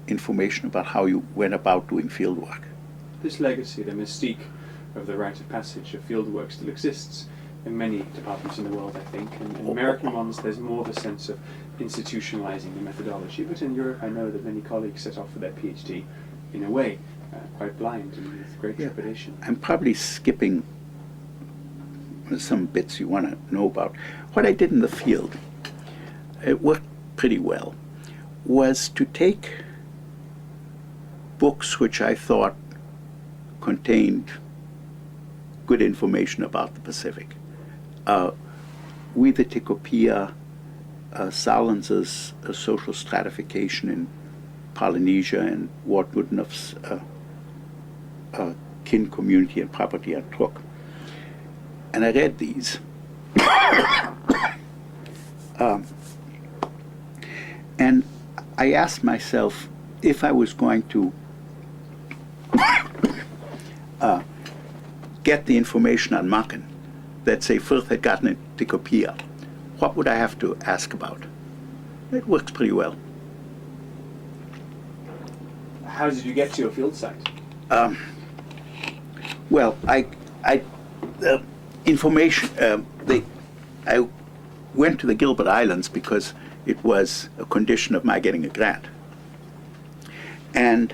information about how you went about doing field work. This legacy, the mystique of the rite of passage of field work, still exists in many departments in the world, I think. And in American ones, there's more of a sense of institutionalizing the methodology. But in Europe, I know that many colleagues set off for their PhD in a way, quite blind and with great trepidation. I'm probably skipping some bits you want to know about. What I did in the field, it worked pretty well, was to take books which I thought contained good information about the Pacific. With the Tikopia, Salens's social stratification in Polynesia, and Ward Goodenough's kin community and property on Truk. And I read these. And I asked myself if I was going to get the information on Makin that, say, Firth had gotten in Tikopia, what would I have to ask about? It works pretty well. How did you get to your field site? Well, information. I went to the Gilbert Islands because it was a condition of my getting a grant. And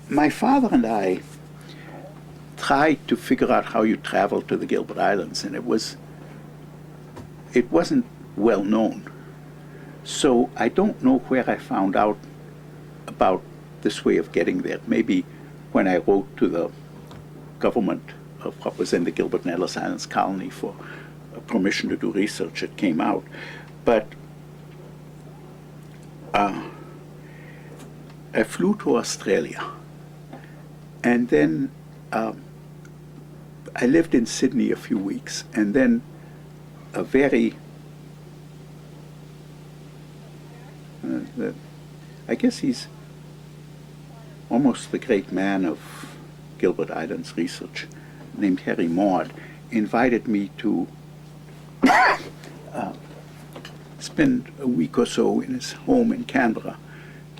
my father and I tried to figure out how you travel to the Gilbert Islands, and it wasn't well known. So I don't know where I found out about this way of getting there. Maybe when I wrote to the government of what was in the Gilbert and Ellice Islands colony for permission to do research. It came out. But I flew to Australia, and then I lived in Sydney a few weeks, and then a very, I guess he's almost the great man of Gilbert Islands research, named Harry Maud, invited me to spend a week or so in his home in Canberra,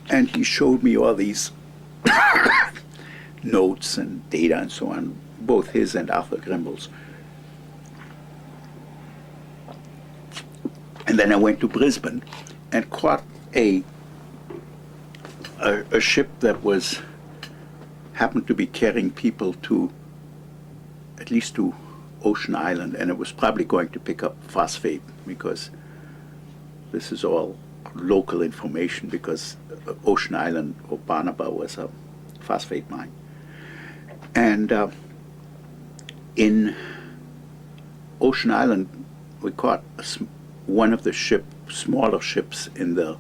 and he showed me all these notes and data and so on, both his and Arthur Grimble's. And then I went to Brisbane and caught a ship that happened to be carrying people to, at least to Ocean Island, and it was probably going to pick up phosphate, because this is all local information, because Ocean Island or Barnaba was a phosphate mine. And in Ocean Island, we caught one of the smaller ships in the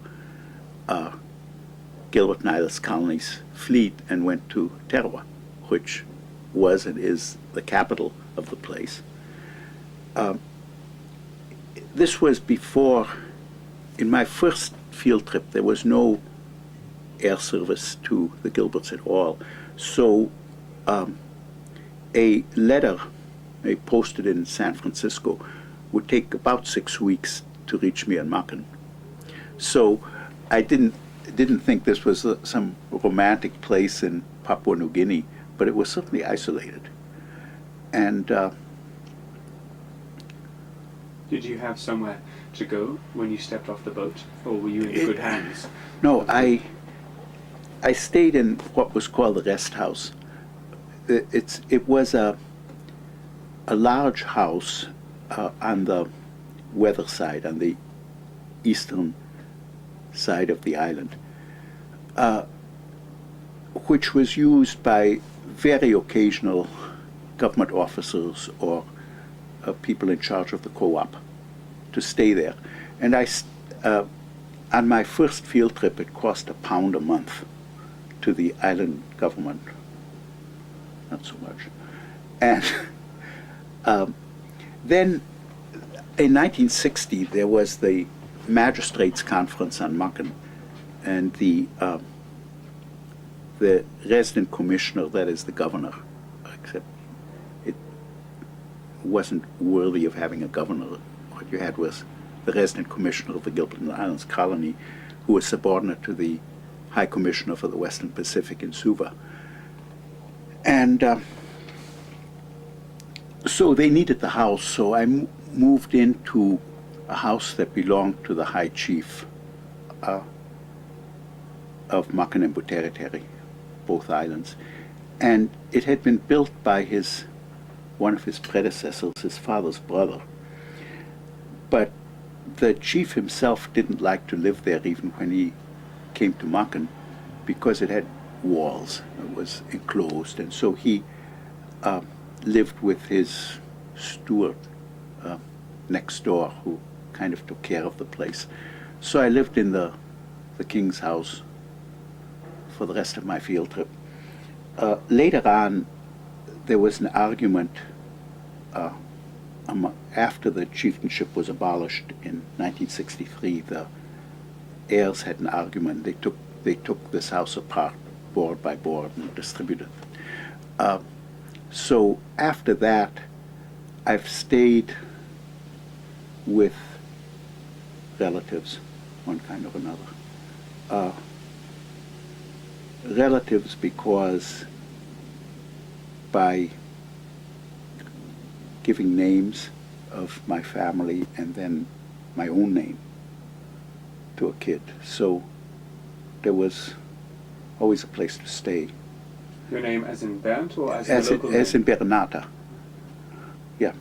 Gilbert and Ellice colony's fleet, and went to Tarawa, which was and is the capital of the place. This was before, in my first field trip, there was no air service to the Gilberts at all. So a letter posted in San Francisco would take about 6 weeks to reach me in Makan. So I didn't think this was some romantic place in Papua New Guinea, but it was certainly isolated. And did you have somewhere to go when you stepped off the boat, or were you in good hands? No, I stayed in what was called the rest house. It was a large house on the weather side, on the eastern side of the island, which was used by very occasional government officers or people in charge of the co-op to stay there. And on my first field trip, it cost £1 a month to the island government, not so much. And then in 1960, there was the Magistrates' Conference on Makan, and the resident commissioner, that is the governor, except it wasn't worthy of having a governor. What you had was the resident commissioner of the Gilbert and Islands colony, who was subordinate to the High Commissioner for the Western Pacific in Suva. And so they needed the house, so I moved into a house that belonged to the High Chief of Makan and Buteriteri, both islands. And it had been built by one of his predecessors, his father's brother. But the chief himself didn't like to live there even when he came to Makan, because it had walls, it was enclosed, and so he lived with his steward next door, who kind of took care of the place. So I lived in the king's house for the rest of my field trip. Later on, there was an argument after the chieftainship was abolished in 1963. The heirs had an argument. They took this house apart, board by board, and distributed it. So after that, I've stayed with relatives, one kind or another. Relatives because by giving names of my family and then my own name to a kid. So there was always a place to stay. Your name as in Bernd, or as in as in Bernata. Yeah.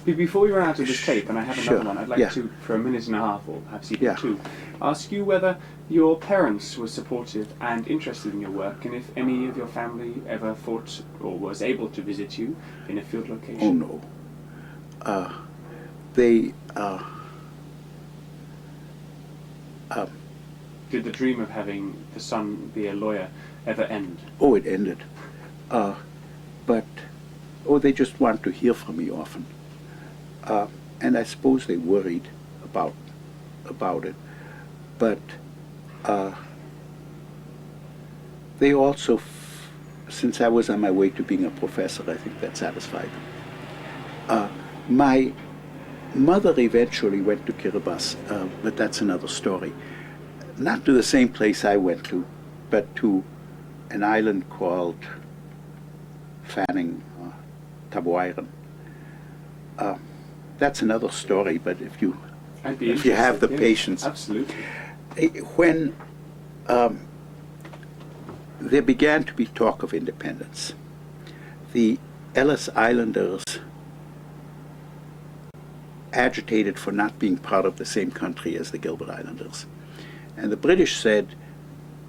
Before we run out of this tape, and I have another Sure. one, I'd like to, for a minute and a half, or perhaps even Yeah. two, ask you whether Your parents were supportive and interested in your work, and if any of your family ever thought or was able to visit you in a field location? Oh no. They Did the dream of having the son be a lawyer ever end? Oh, it ended. But they just want to hear from me often, and I suppose they worried about it. But they also, since I was on my way to being a professor, I think that satisfied them. My mother eventually went to Kiribati, but that's another story. Not to the same place I went to, but to an island called Fanning, Tabuairan. That's another story, but if you have the patience. Absolutely. When there began to be talk of independence, the Ellis Islanders agitated for not being part of the same country as the Gilbert Islanders. And the British said,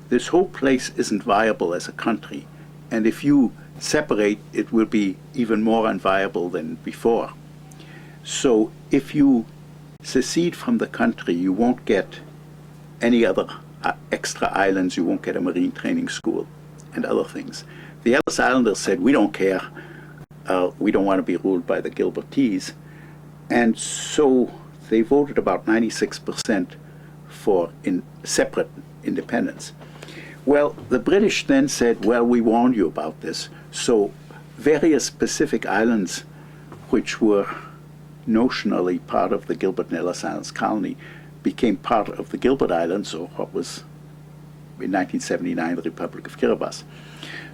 this whole place isn't viable as a country, and if you separate, it will be even more unviable than before. So if you secede from the country, you won't get any other extra islands, you won't get a marine training school and other things. The Ellis Islanders said, we don't care, we don't want to be ruled by the Gilbertese, and so they voted about 96% for separate independence. Well, the British then said, well, we warned you about this. So various Pacific islands, which were notionally part of the Gilbert and Ellis Islands colony, became part of the Gilbert Islands, or what was in 1979 the Republic of Kiribati.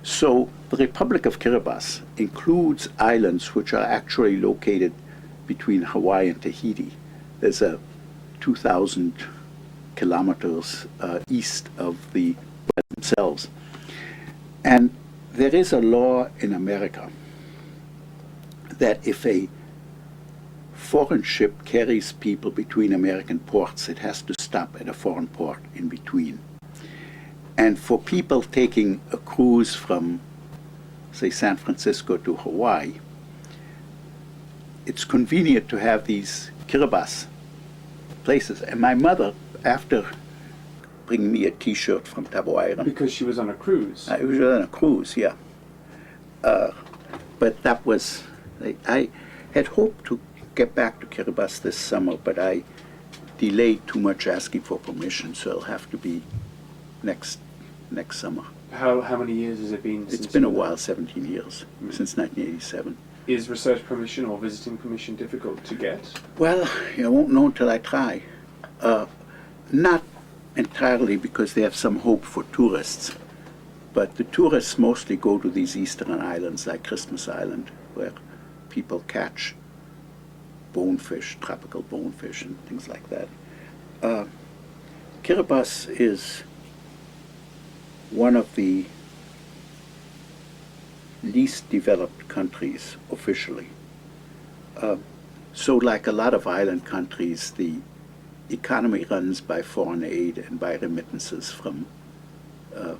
So the Republic of Kiribati includes islands which are actually located between Hawaii and Tahiti. There's a 2,000 kilometers east of the themselves. And there is a law in America that if a foreign ship carries people between American ports, it has to stop at a foreign port in between. And for people taking a cruise from, say, San Francisco to Hawaii, it's convenient to have these Kiribati places. And my mother, after bringing me a T-shirt from Tabuairan. Because she was on a cruise. I was on a cruise, yeah. But that was, I had hoped to get back to Kiribati this summer, but I delayed too much asking for permission, so it'll have to be next summer. How many years has it been? It's been a while, 17 years, since 1987. Is research permission or visiting permission difficult to get? Well, I won't know until I try. Not entirely because they have some hope for tourists, but the tourists mostly go to these eastern islands like Christmas Island, where people catch bonefish, tropical bonefish and things like that. Kiribati is one of the least developed countries officially. So like a lot of island countries, the economy runs by foreign aid and by remittances from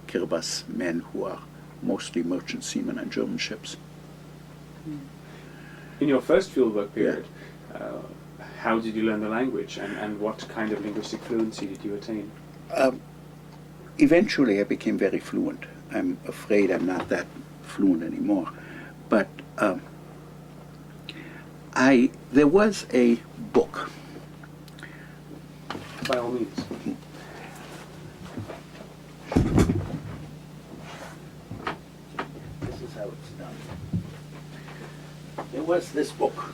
Kiribati men who are mostly merchant seamen on German ships. In your first fieldwork period, how did you learn the language, and what kind of linguistic fluency did you attain? Eventually I became very fluent. I'm afraid I'm not that fluent anymore. But there was a book. By all means. This is how it's done. There was this book,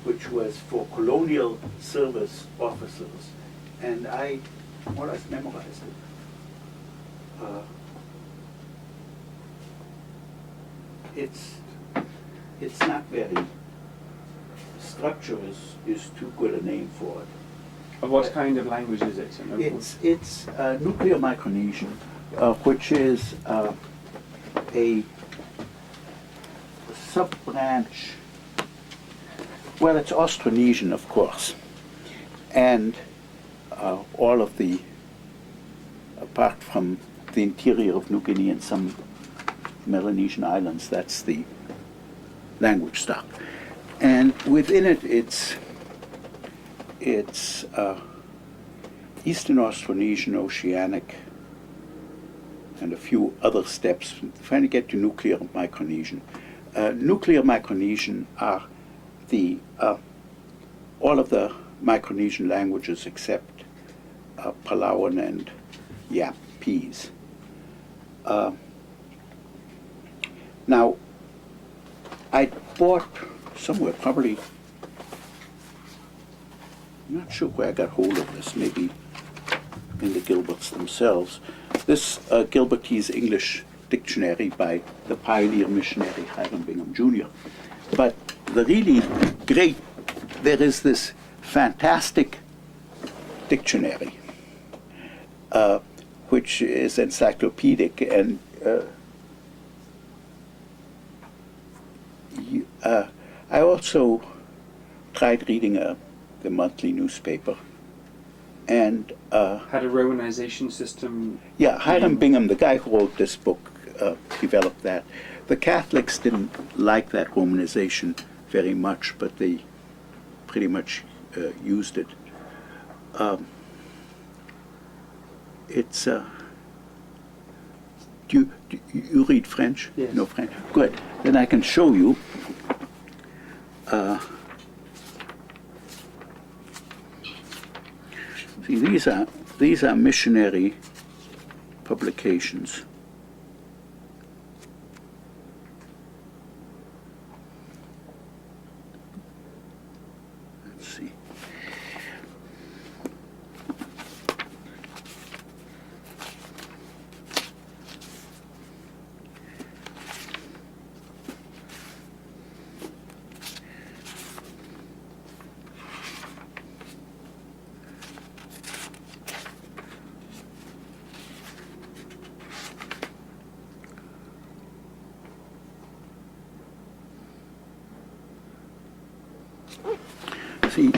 which was for colonial service officers, and I more or less memorized it. It's not very, structure is too good a name for it. Of what kind of language is it? It's Nuclear Micronesian, which is a sub-branch. Well, it's Austronesian, of course, and all of the apart from the interior of New Guinea and some Melanesian islands. That's the language stock. And within it, it's Eastern Austronesian, Oceanic, and a few other steps. Finally get to Nuclear Micronesian. Nuclear Micronesian are the all of the Micronesian languages except Palauan and Yapese. Now, I bought somewhere, probably, I'm not sure where I got hold of this, maybe in the Gilberts themselves. This Gilbertese English dictionary by the pioneer missionary Hiram Bingham Jr. But the really great, there is this fantastic dictionary, which is encyclopedic, and I also tried reading the monthly newspaper, and had a romanization system. Yeah, Hiram Bingham, the guy who wrote this book, developed that. The Catholics didn't like that romanization very much, but they pretty much used it. It's do you read French? Yes. No French. Good. Then I can show you. See, these are missionary publications. Let's see. See,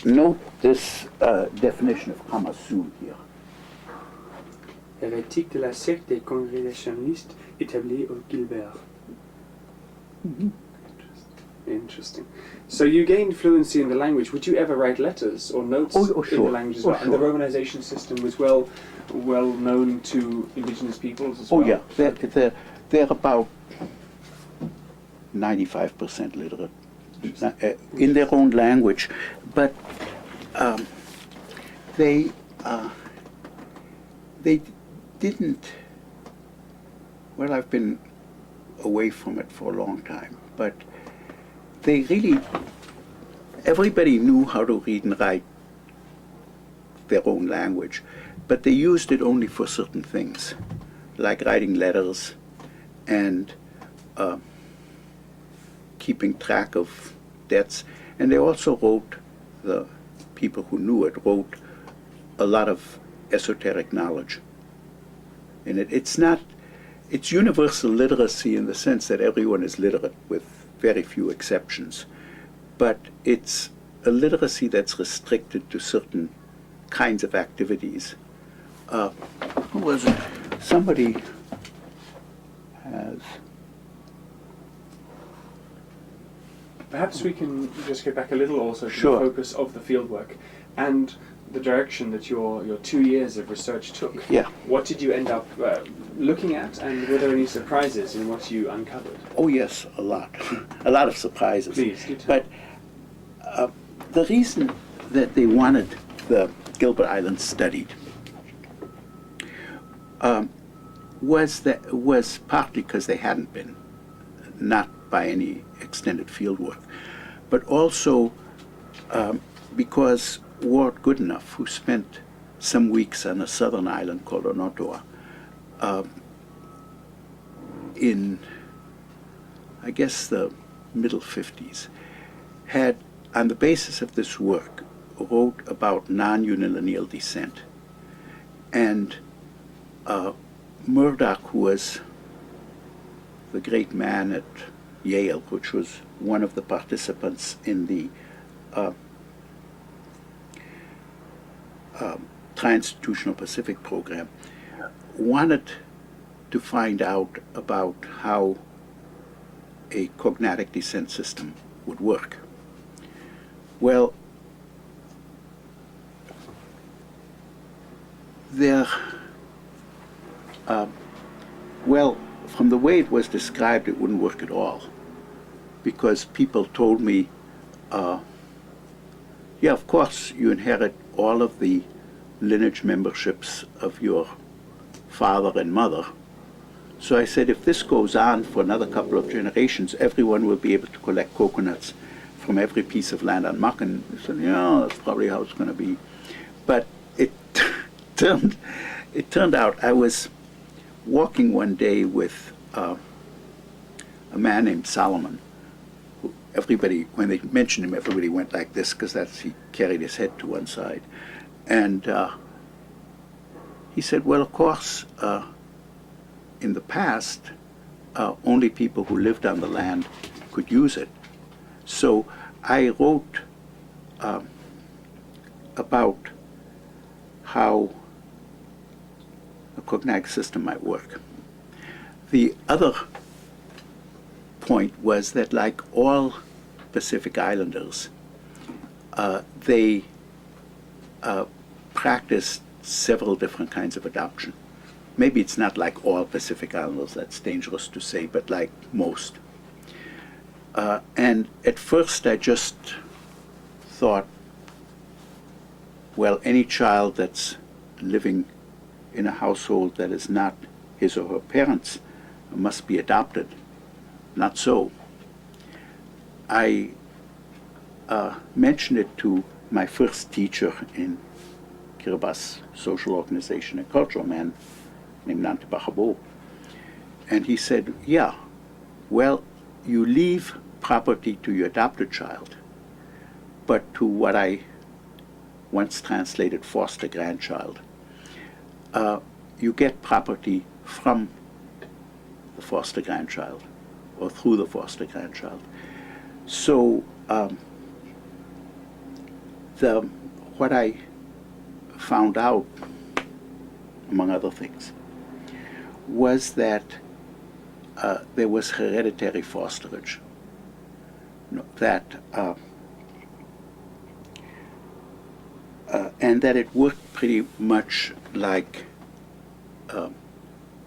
note this definition of Hamasu here. Hérétique de la secte des congrégationalistes établis au Gilbert. Interesting. So you gained fluency in the language. Would you ever write letters or notes sure. in the language as well? Sure. And the romanization system was well known to indigenous peoples as well? Oh yeah, they're about 95% literate in their own language, but they didn't. Well, I've been away from it for a long time, but they really, everybody knew how to read and write their own language, but they used it only for certain things, like writing letters and keeping track of debts. And they also wrote, the people who knew it wrote a lot of esoteric knowledge. And it's universal literacy in the sense that everyone is literate with very few exceptions. But it's a literacy that's restricted to certain kinds of activities. Who was it? Somebody has... Perhaps we can just go back a little also to Sure. the focus of the fieldwork and the direction that your 2 years of research took. Yeah. What did you end up looking at, and were there any surprises in what you uncovered? Oh yes, a lot. A lot of surprises. Please, do tell. But the reason that they wanted the Gilbert Islands studied was partly because they hadn't been, not by any extended field work, but also because Ward Goodenough, who spent some weeks on a southern island called Onotoa, in, I guess, the middle 50s, had, on the basis of this work, wrote about non-unilineal descent. And Murdoch, who was the great man at Yale, which was one of the participants in the Tri-Institutional Pacific program, wanted to find out about how a cognatic descent system would work. Well, from the way it was described, it wouldn't work at all, because people told me, yeah, of course, you inherit all of the lineage memberships of your father and mother. So I said, if this goes on for another couple of generations, everyone will be able to collect coconuts from every piece of land on Makan. I said, yeah, that's probably how it's going to be. But it turned out I was walking one day with a man named Solomon. Who everybody, when they mentioned him, everybody went like this, because he carried his head to one side. And he said, well, of course, in the past, only people who lived on the land could use it. So I wrote about how a cognatic system might work. The other point was that, like all Pacific Islanders, they practiced several different kinds of adoption. Maybe it's not like all Pacific Islanders, that's dangerous to say, but like most. And at first I just thought, well, any child that's living in a household that is not his or her parents must be adopted. Not so. I mentioned it to my first teacher in Kiribati social organization, a cultural man named Nantibachabo. And he said, yeah, well, you leave property to your adopted child, but to what I once translated foster grandchild, you get property from the foster grandchild or through the foster grandchild. So what I found out, among other things, was that there was hereditary fosterage. And that it worked pretty much like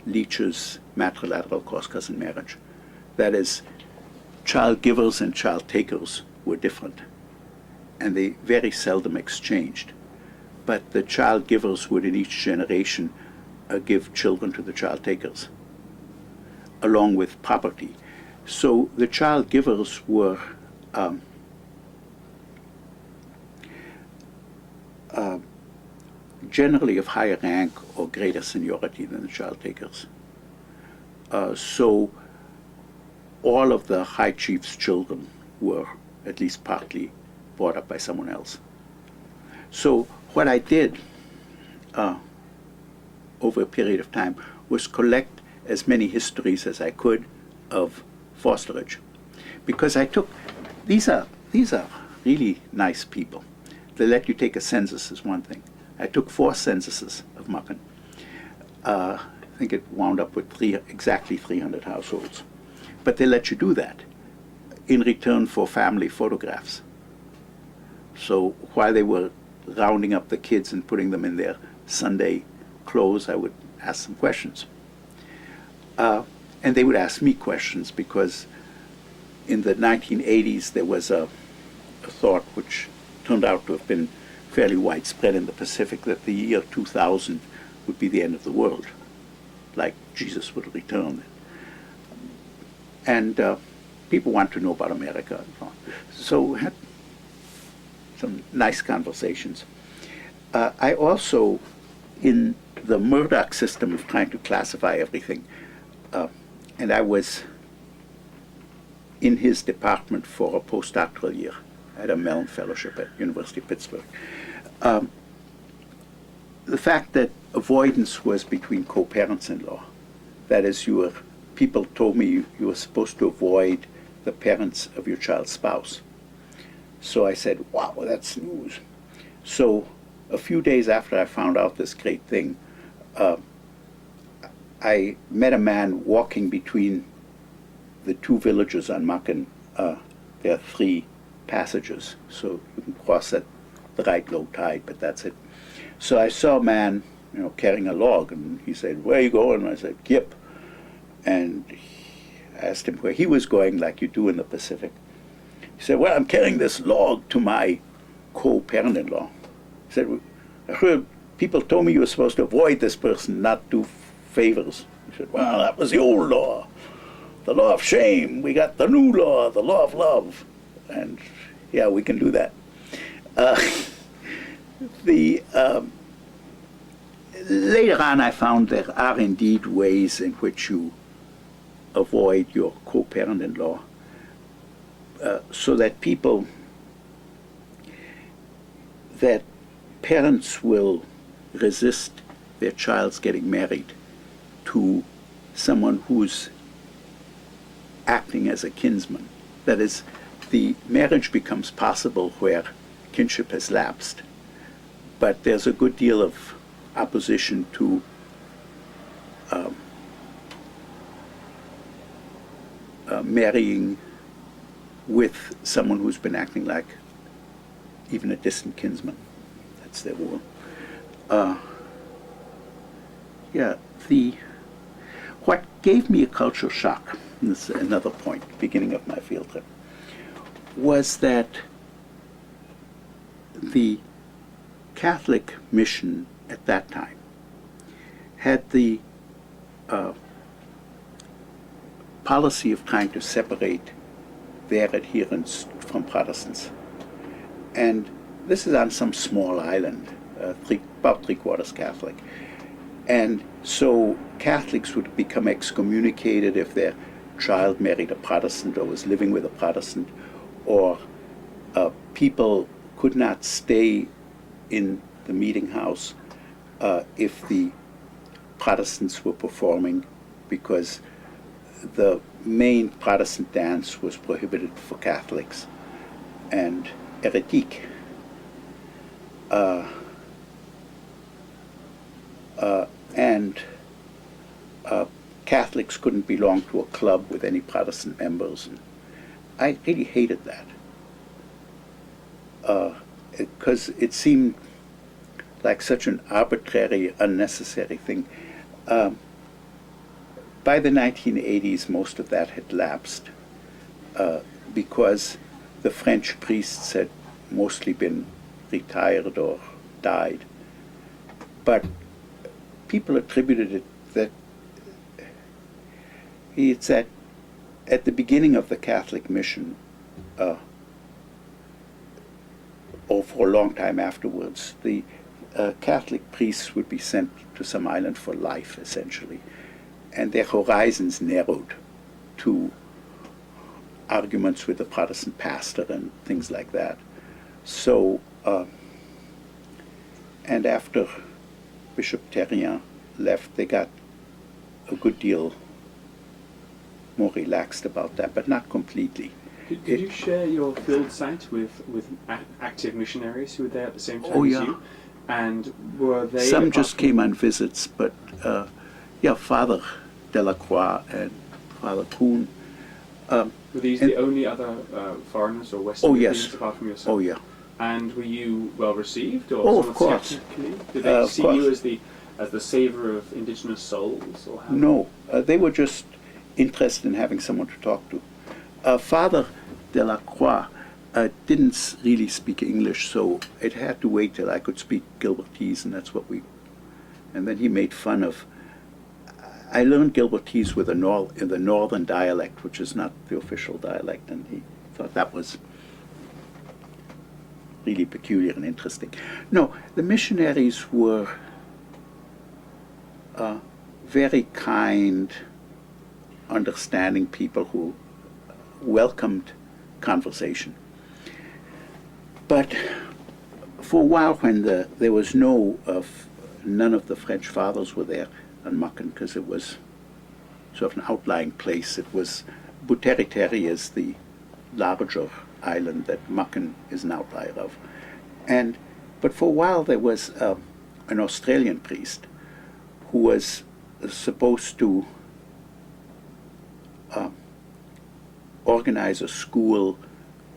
Leach's matrilateral cross-cousin marriage. That is, child givers and child takers were different, and they very seldom exchanged. But the child givers would, in each generation, give children to the child takers, along with property. So the child givers were generally of higher rank or greater seniority than the child takers. So all of the high chief's children were at least partly brought up by someone else. So what I did over a period of time was collect as many histories as I could of fosterage, because I took these are really nice people. They let you take a census is one thing. I took 4 censuses of Makan. I think it wound up with exactly 300 households. But they let you do that in return for family photographs. So while they were rounding up the kids and putting them in their Sunday clothes, I would ask them questions. And they would ask me questions, because in the 1980s there was a thought, which turned out to have been fairly widespread in the Pacific, that the year 2000 would be the end of the world, like Jesus would return. And people want to know about America and so on. So we had some nice conversations. I also, in the Murdoch system of trying to classify everything, and I was in his department for a postdoctoral year. I had a Mellon Fellowship at University of Pittsburgh. The fact that avoidance was between co-parents-in-law, that is, people told me you were supposed to avoid the parents of your child's spouse. So I said, wow, that's news. So a few days after I found out this great thing, I met a man walking between the two villages on Makan. There are 3 passages, so you can cross at the right low tide, but that's it. So I saw a man, carrying a log, and he said, "Where are you going?" And I said, "Kip." And I asked him where he was going, like you do in the Pacific. He said, "Well, I'm carrying this log to my co-parent-in-law." He said, "I heard people told me you were supposed to avoid this person, not do favors." He said, "Well, that was the old law, the law of shame. We got the new law, the law of love." And yeah, we can do that. Later on, I found there are indeed ways in which you avoid your co-parent-in-law, so that parents will resist their child's getting married to someone who's acting as a kinsman. That is, the marriage becomes possible where kinship has lapsed, but there's a good deal of opposition to marrying with someone who's been acting like even a distant kinsman. That's their rule. What gave me a culture shock, and this is another point, beginning of my field trip, was that the Catholic mission at that time had the policy of trying to separate their adherents from Protestants. And this is on some small island, about 3/4 Catholic. And so Catholics would become excommunicated if their child married a Protestant or was living with a Protestant, or people could not stay in the meeting house if the Protestants were performing, because the main Protestant dance was prohibited for Catholics and heretic. And Catholics couldn't belong to a club with any Protestant members. And I really hated that, because it seemed like such an arbitrary, unnecessary thing. By the 1980s, most of that had lapsed, because the French priests had mostly been retired or died. But people attributed it that it's at the beginning of the Catholic mission, or for a long time afterwards, the Catholic priests would be sent to some island for life, essentially, and their horizons narrowed to arguments with the Protestant pastor and things like that. So, and after Bishop Terrien left, they got a good deal more relaxed about that, but not completely. Did you share your field site with active missionaries who were there at the same time Oh, as yeah. you? And were they... Some just came on visits, but Father Delacroix and Father Kuhn. Were these the only other foreigners or Western Oh, Europeans yes. apart from yourself? Oh, yeah. And were you well received, or Oh, of somewhat course. skeptically? Did they Of see course. you as the savior of indigenous souls, or how? No, they were just interested in having someone to talk to. Father Delacroix didn't really speak English, so it had to wait till I could speak Gilbertese, and that's what we... And then he made fun of... I learned Gilbertese with in the northern dialect, which is not the official dialect, and he thought that was really peculiar and interesting. No, the missionaries were very kind, understanding people who welcomed conversation. But for a while, when there was none of the French fathers were there on Makan, because it was sort of an outlying place. It was Buteriteri is the larger island that Makan is an outlier of. But for a while there was an Australian priest who was supposed to organize a school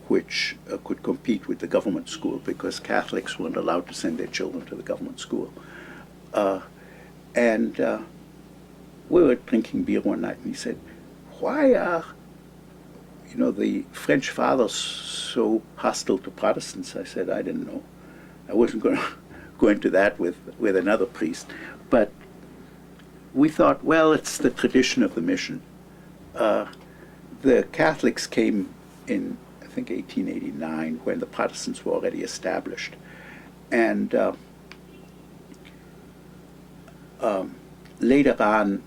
which could compete with the government school, because Catholics weren't allowed to send their children to the government school. And we were drinking beer one night, and he said, "Why are, the French fathers so hostile to Protestants?" I said, "I didn't know. I wasn't going to go into that with another priest." But we thought, well, it's the tradition of the mission. The Catholics came in, I think, 1889, when the Protestants were already established. And later on,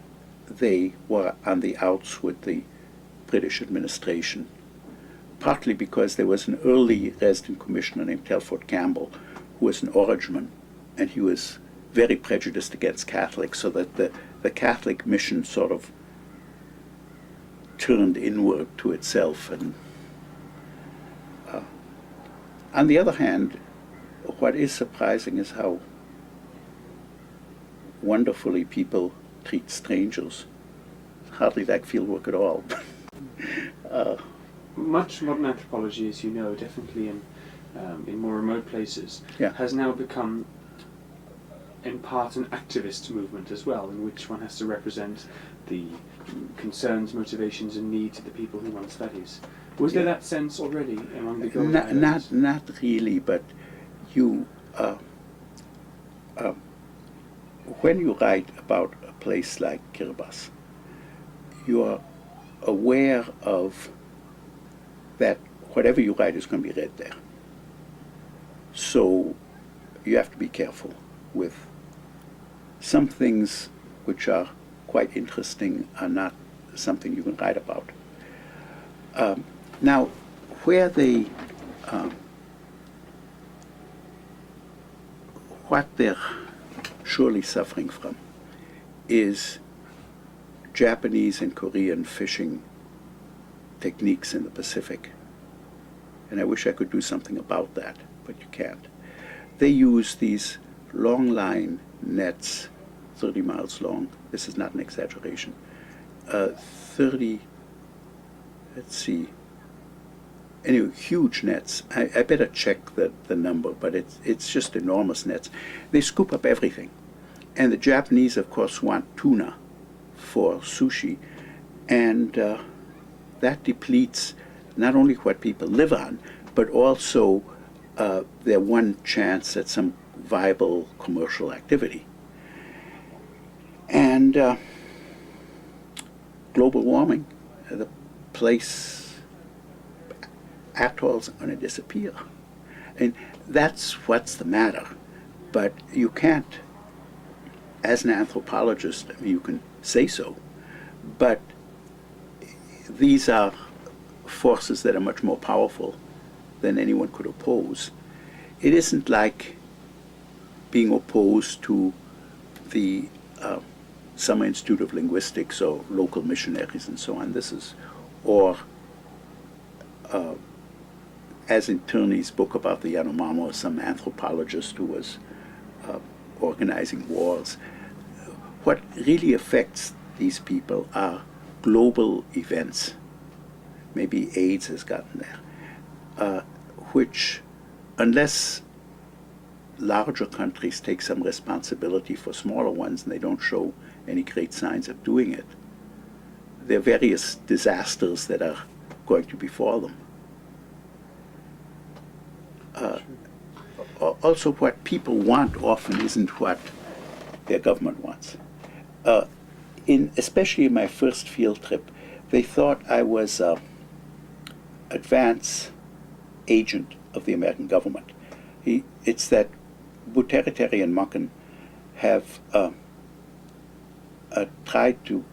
they were on the outs with the British administration, partly because there was an early resident commissioner named Telford Campbell, who was an Orangeman, and he was very prejudiced against Catholics, so that the Catholic mission sort of turned inward to itself. And on the other hand, what is surprising is how wonderfully people treat strangers. Hardly like fieldwork at all. Much modern anthropology, as you know, definitely in more remote places, has now become in part an activist movement as well, in which one has to represent the concerns, motivations and needs of the people who one studies. Was there that sense already among the Gilbert Islands? Not really, but you when you write about a place like Kiribati, you are aware of that whatever you write is going to be read there. So you have to be careful with some things which are quite interesting are not something you can write about. Now, where they what they're surely suffering from is Japanese and Korean fishing techniques in the Pacific. And I wish I could do something about that, but you can't. They use these long line nets, 30 miles long. This is not an exaggeration. 30, let's see, anyway, huge nets. I better check the number, but it's just enormous nets. They scoop up everything. And the Japanese, of course, want tuna for sushi, and that depletes not only what people live on, but also their one chance at some viable commercial activity. And global warming, the place, atolls are going to disappear. And that's what's the matter. But you can't, as an anthropologist, I mean, you can say so, but these are forces that are much more powerful than anyone could oppose. It isn't like being opposed to the Summer Institute of Linguistics or local missionaries and so on. This is, or as in Turney's book about the Yanomamo, some anthropologist who was organizing wars. What really affects these people are global events. Maybe AIDS has gotten there, which, unless larger countries take some responsibility for smaller ones, and they don't show any great signs of doing it, there are various disasters that are going to befall them. Also, what people want often isn't what their government wants. Especially in my first field trip, they thought I was an advance agent of the American government. It's that Buteriteri and Mucken have tried to,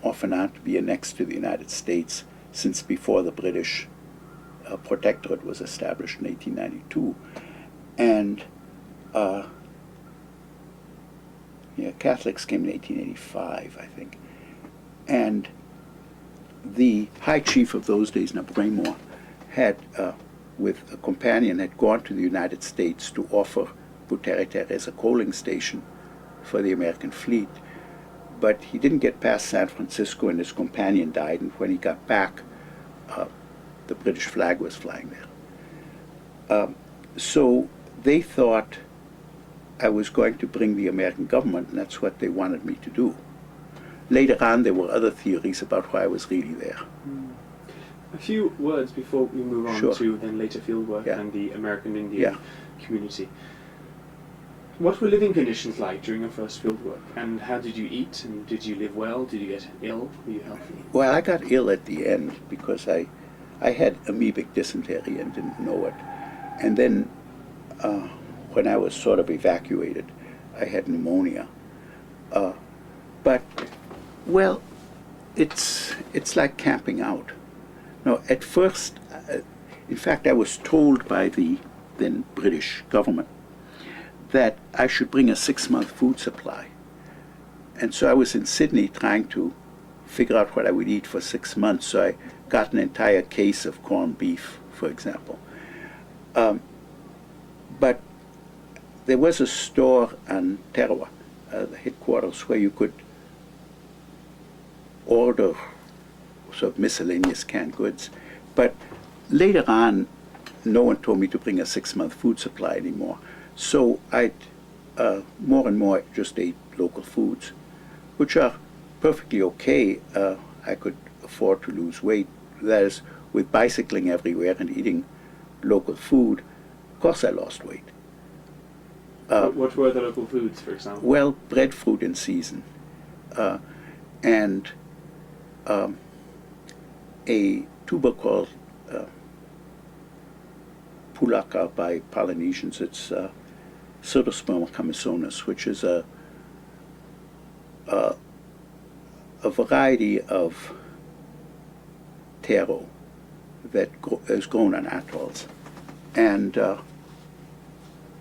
off and on, to be annexed to the United States since before the British protectorate was established in 1892. And Catholics came in 1885, I think. And the high chief of those days, Nabraymore, had, with a companion, had gone to the United States to offer Buteriteri as a coaling station for the American fleet. but he didn't get past San Francisco, and his companion died, and when he got back, the British flag was flying there. So they thought I was going to bring the American government, and that's what they wanted me to do. Later on, there were other theories about why I was really there. A few words before we move on Sure. to then later fieldwork Yeah. and the American Indian Yeah. community. What were living conditions like during your first fieldwork, and how did you eat, and did you live well? Did you get ill? Were you healthy? Well, I got ill at the end because I had amoebic dysentery and didn't know it. And then when I was sort of evacuated, I had pneumonia. But, well, it's like camping out. No, at first, in fact, I was told by the then British government that I should bring a 6-month food supply. And so I was in Sydney trying to figure out what I would eat for 6 months. So I got an entire case of corned beef, for example. But there was a store on Tarawa, the headquarters, where you could order sort of miscellaneous canned goods. But later on, no one told me to bring a 6-month food supply anymore. So I'd more and more just ate local foods, which are perfectly okay. I could afford to lose weight. That is, with bicycling everywhere and eating local food, of course I lost weight. What were the local foods, for example? Well, breadfruit in season, and a tuber called pulaka by Polynesians. It's Pseudosperma camisonus, which is a variety of taro that is grown on atolls, and a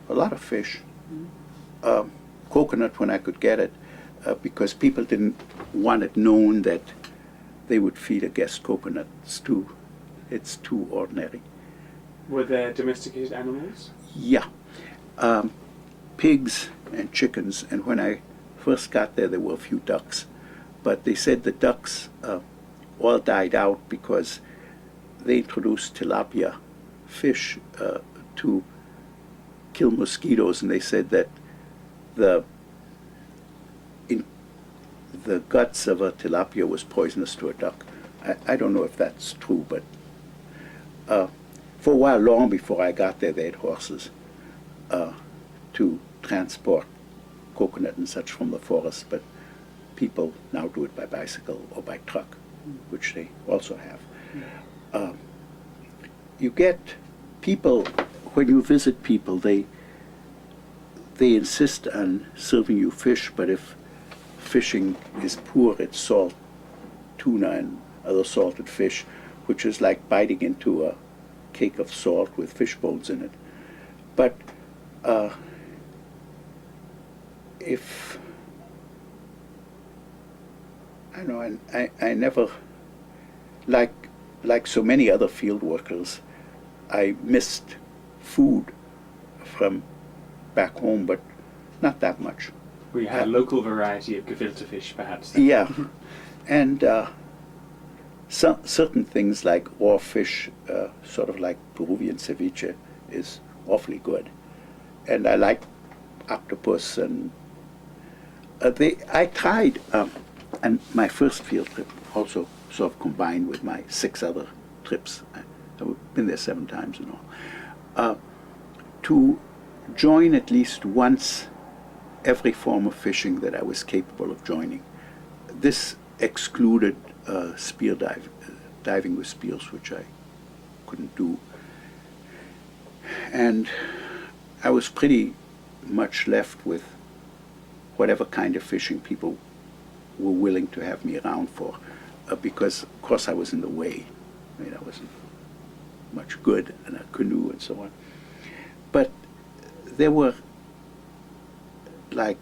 lot of fish. Coconut when I could get it, because people didn't want it known that they would feed a guest coconut. It's too ordinary. Were there domesticated animals? Yeah. Pigs and chickens, and when I first got there were a few ducks, but they said the ducks all died out because they introduced tilapia fish to kill mosquitoes, and they said that the guts of a tilapia was poisonous to a duck. I don't know if that's true, but for a while, long before I got there, they had horses to transport coconut and such from the forest, but people now do it by bicycle or by truck, which they also have. You get people, when you visit people, they insist on serving you fish, but if fishing is poor, it's salt tuna and other salted fish, which is like biting into a cake of salt with fish bones in it. But if I know, I never, like so many other field workers, I missed food from back home, but not that much. We had a local variety of gefilte fish, perhaps. Yeah, and certain things like raw fish, sort of like Peruvian ceviche, is awfully good. And I like octopus, and I tried, and my first field trip also sort of combined with my 6 other trips. I've been there 7 times and all. To join at least once every form of fishing that I was capable of joining. This excluded spear diving with spears, which I couldn't do. And I was pretty much left with whatever kind of fishing people were willing to have me around for, because of course I was in the way. I mean, I wasn't much good in a canoe and so on. But there were like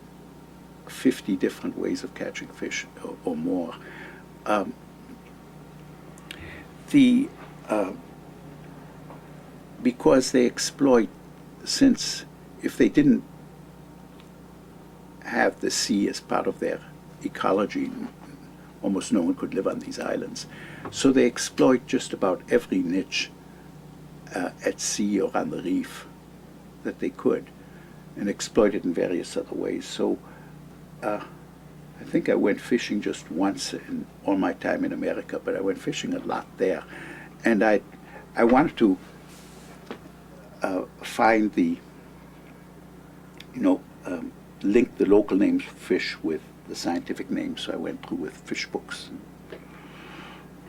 50 different ways of catching fish or more. Because they exploit, since if they didn't have the sea as part of their ecology. Almost no one could live on these islands. So they exploit just about every niche at sea or on the reef that they could, and exploit it in various other ways. So I think I went fishing just once in all my time in America, but I went fishing a lot there. And I wanted to find the, link the local names of fish with the scientific names, so I went through with fish books.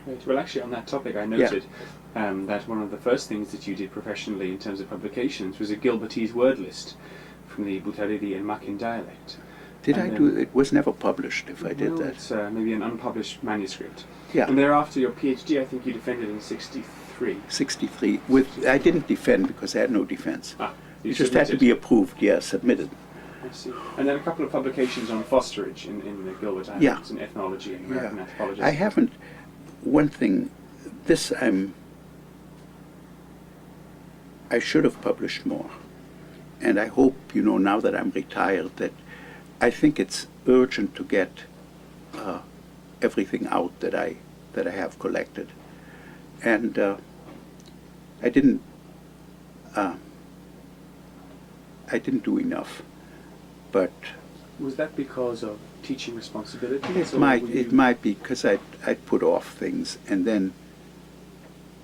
Great. Well, actually, on that topic, I noted that one of the first things that you did professionally in terms of publications was a Gilbertese word list from the Butariri and Makin dialect. Did I do it? It was never published if I did that. It's maybe an unpublished manuscript. Yeah. And thereafter, your PhD, I think you defended in 63. 63. I didn't defend because I had no defense. You It just had to be approved, submitted. I see. And then a couple of publications on fosterage in the Gilbert Islands, in ethnology and American anthropology. I haven't. One thing, I should have published more. And I hope, now that I'm retired, that I think it's urgent to get everything out that I have collected. And I didn't do enough. But was that because of teaching responsibilities? It might be because I'd put off things, and then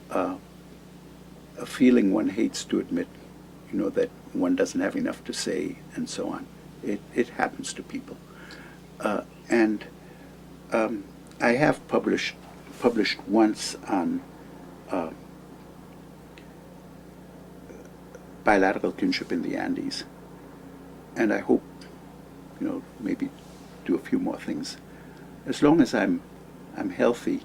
a feeling one hates to admit, that one doesn't have enough to say, and so on. It happens to people, and I have published once on bilateral kinship in the Andes, and I hope, maybe do a few more things. As long as I'm healthy,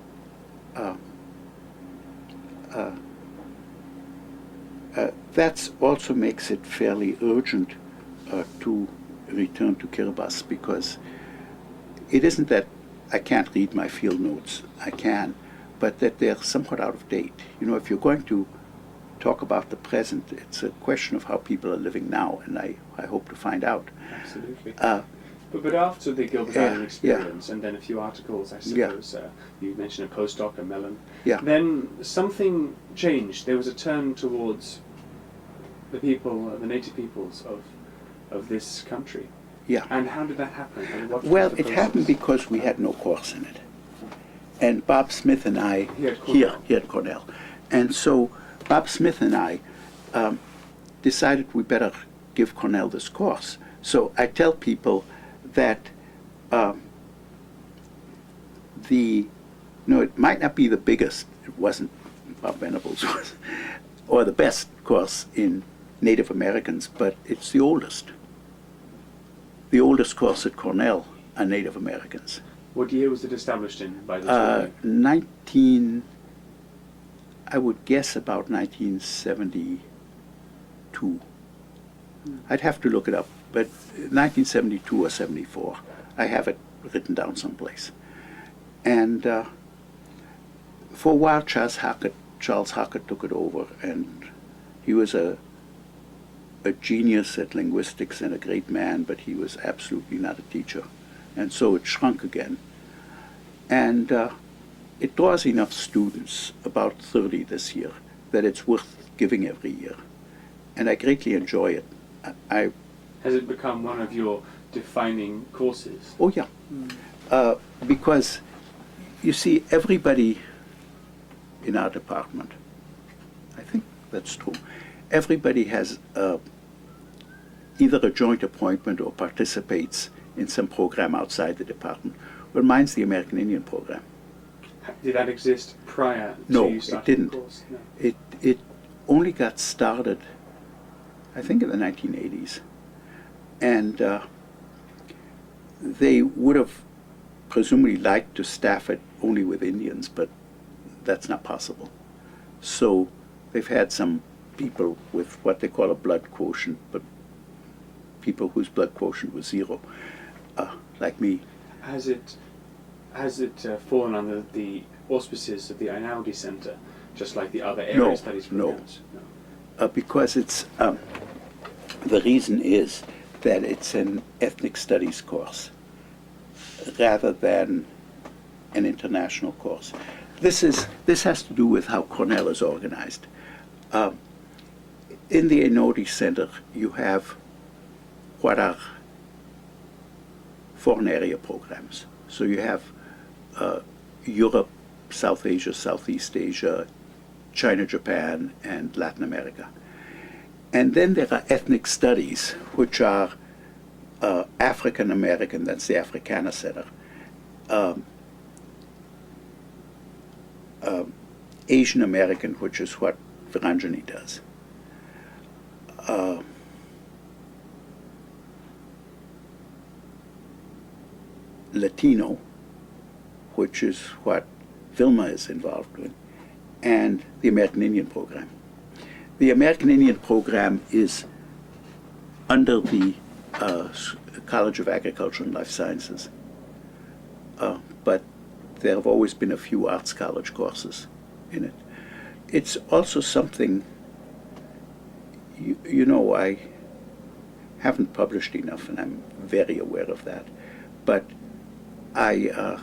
that also makes it fairly urgent to return to Kiribati, because it isn't that I can't read my field notes. I can, but that they're somewhat out of date. If you're going to talk about the present, it's a question of how people are living now, and I hope to find out. Absolutely. But after the Gilbert Island experience, and then a few articles, I suppose, you mentioned a postdoc, a melon, then something changed. There was a turn towards the people, the native peoples of this country. Yeah. And how did that happen? Well, it happened because we had no course in it. And Bob Smith and I, here at Cornell. And so Bob Smith and I decided we better give Cornell this course. So I tell people that it might not be the biggest, it wasn't Bob Venables, or the best course in Native Americans, but it's the oldest. The oldest course at Cornell are Native Americans. What year was it established in by the I would guess about 1972. I'd have to look it up, but 1972 or 74. I have it written down someplace. And for a while, Charles Hackett took it over, and he was a genius at linguistics and a great man, but he was absolutely not a teacher. And so it shrunk again. And it draws enough students, about 30 this year, that it's worth giving every year. And I greatly enjoy it. Has it become one of your defining courses? Oh, yeah. Because, you see, everybody in our department, I think that's true, everybody has either a joint appointment or participates in some program outside the department. Well, mine's the American Indian program. Did that exist prior to you starting it didn't. the course? No, it only got started, I think, in the 1980s. And they would have presumably liked to staff it only with Indians, but that's not possible. So they've had some people with what they call a blood quotient, but people whose blood quotient was 0, like me. Has it fallen under the auspices of the Einaudi Center, just like the other area studies programs? No. Because it's the reason is that it's an ethnic studies course rather than an international course. This has to do with how Cornell is organized. In the Einaudi Center, you have what are foreign area programs. So you have Europe, South Asia, Southeast Asia, China, Japan, and Latin America. And then there are ethnic studies, which are African American, that's the Africana Center, Asian American, which is what Viranjani does. Latino, which is what Vilma is involved with, and the American Indian program. The American Indian program is under the College of Agriculture and Life Sciences, but there have always been a few arts college courses in it. It's also something, you know, I haven't published enough, and I'm very aware of that, but I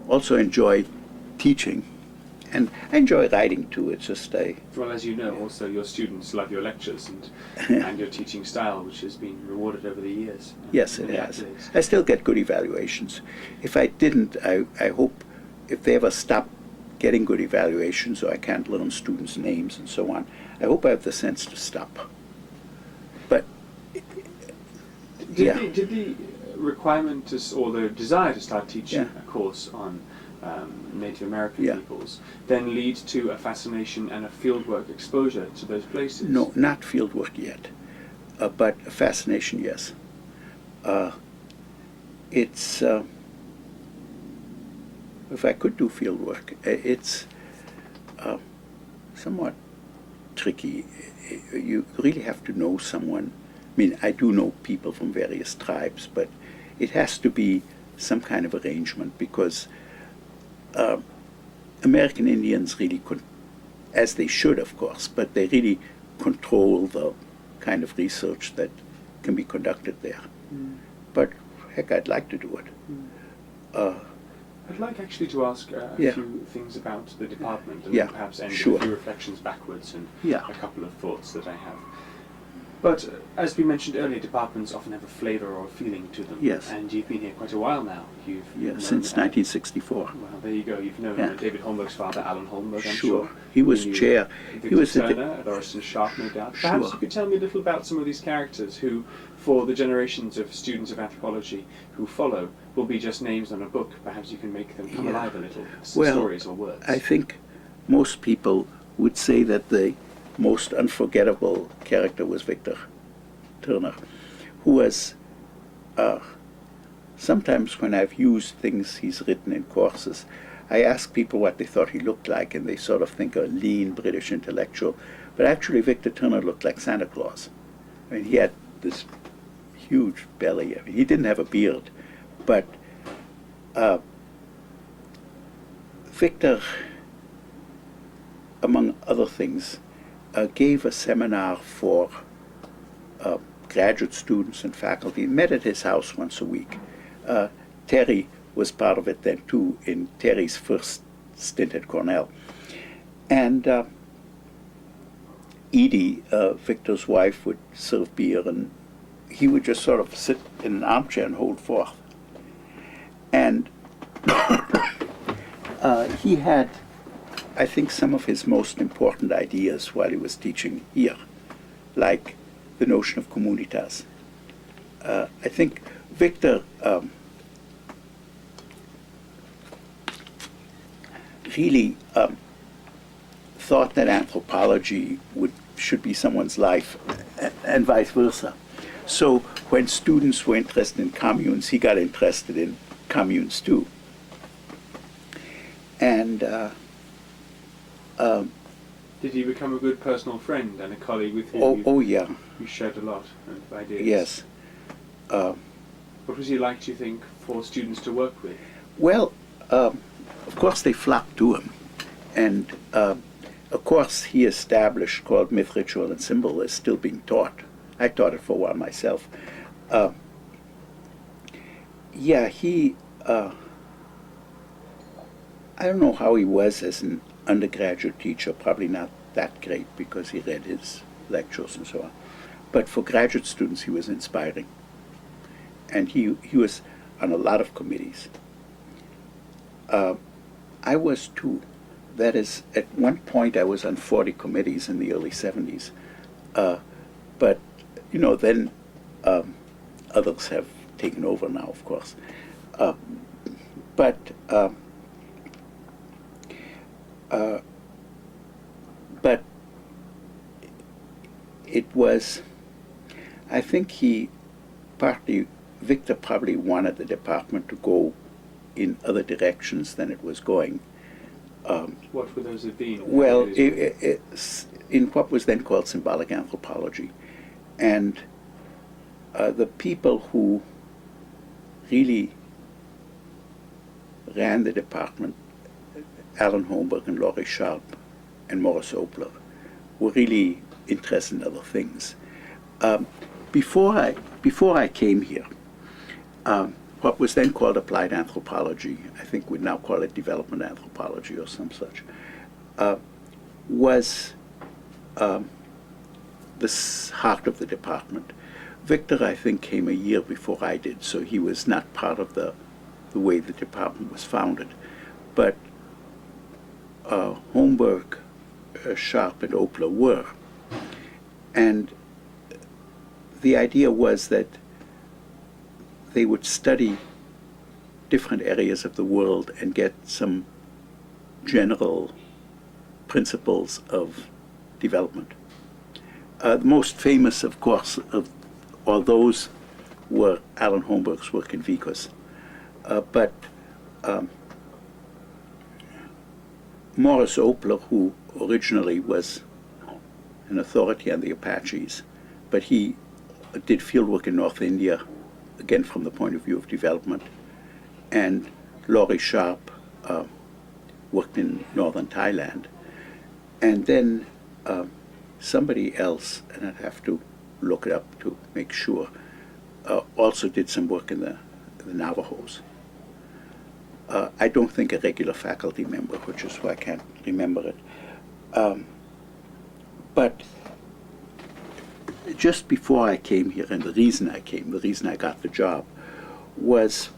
also enjoy teaching, and I enjoy writing too. It's just well, as you know, also your students love your lectures and and your teaching style, which has been rewarded over the years. Yes, it has. I still get good evaluations. If I didn't, I hope if they ever stop getting good evaluations, or I can't learn students' names and so on, I hope I have the sense to stop. But did the requirement or the desire to start teaching Yeah. a course on Native American Yeah. peoples then lead to a fascination and a fieldwork exposure to those places? No, not fieldwork yet, but a fascination, yes. It's if I could do fieldwork, it's somewhat tricky. You really have to know someone. I mean, I do know people from various tribes, but it has to be some kind of arrangement, because American Indians really as they should, of course, but they really control the kind of research that can be conducted there. But heck, I'd like to do it. I'd like actually to ask a Yeah. few things about the department, and Yeah, perhaps end sure. with a few reflections backwards and Yeah. a couple of thoughts that I have. But as we mentioned earlier, departments often have a flavour or a feeling to them. Yes. And you've been here quite a while now. You've known, Since 1964. Well, there you go. You've known Yeah. David Holmberg's father, Alan Holmberg, I'm Sure. sure. He was You knew chair. Victor He was the Turner at Orison Sharp, no doubt. Perhaps Sure. you could tell me a little about some of these characters who, for the generations of students of anthropology who follow, will be just names on a book. Perhaps you can make them come Yeah. alive a little, Well, stories or words. I think most people would say that the most unforgettable character was Victor Turner, who was, sometimes when I've used things he's written in courses, I ask people what they thought he looked like, and they sort of think a lean British intellectual. But actually, Victor Turner looked like Santa Claus. I mean, he had this huge belly. I mean, he didn't have a beard, but Victor, among other things, gave a seminar for graduate students and faculty, met at his house once a week. Terry was part of it then too, in Terry's first stint at Cornell. And Edie, Victor's wife, would serve beer, and he would just sort of sit in an armchair and hold forth. And he had, I think, some of his most important ideas while he was teaching here, like the notion of communitas. I think Victor really thought that anthropology should be someone's life, and vice versa. So when students were interested in communes, he got interested in communes too. And Did he become a good personal friend and a colleague with whom yeah, you shared a lot of ideas? yes. What was he like, do you think, for students to work with? Well, of course they flocked to him, and a course he established called Myth, Ritual, and Symbol is still being taught. I taught it for a while myself. Yeah, he, I don't know how he was as an undergraduate teacher, probably not that great because he read his lectures and so on. But for graduate students, he was inspiring. And he was on a lot of committees. I was too. That is, at one point I was on 40 committees in the early 70s. But, you know, then others have taken over now, of course. But it was, I think Victor probably wanted the department to go in other directions than it was going. What would those have been? Well, in what was then called symbolic anthropology. And the people who really ran the department, Alan Holmberg and Laurie Sharp and Morris Opler, were really interested in other things. Before I came here, what was then called applied anthropology, I think we now call it development anthropology or some such, was the heart of the department. Victor, I think, came a year before I did, so he was not part of the way the department was founded. But Holmberg, Sharp, and Opler were. And the idea was that they would study different areas of the world and get some general principles of development. The most famous, of course, of all those were Alan Holmberg's work in Vicus. But Morris Opler, who originally was an authority on the Apaches, but he did fieldwork in North India, again from the point of view of development, and Laurie Sharp worked in northern Thailand. And then somebody else, and I'd have to look it up to make sure, also did some work in the Navajos. I don't think a regular faculty member, which is why I can't remember it. But just before I came here, and the reason I got the job, was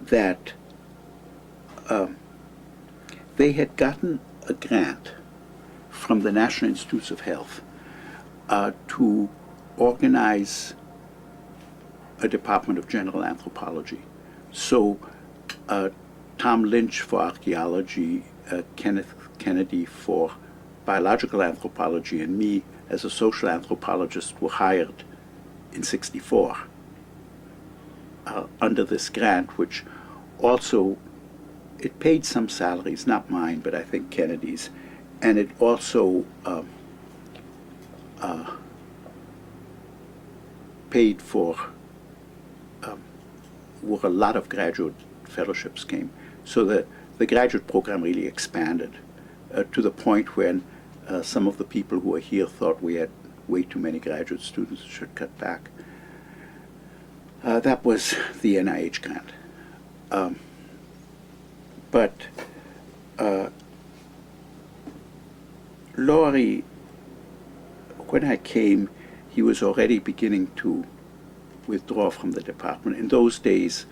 that they had gotten a grant from the National Institutes of Health to organize a Department of General Anthropology. So Tom Lynch for archaeology, Kenneth Kennedy for biological anthropology, and me as a social anthropologist were hired in '64 under this grant, which also, it paid some salaries, not mine, but I think Kennedy's, and it also paid for where a lot of graduate fellowships came. So the graduate program really expanded to the point when some of the people who were here thought we had way too many graduate students, should cut back. That was the NIH grant. But Laurie, when I came, he was already beginning to withdraw from the department. In those days,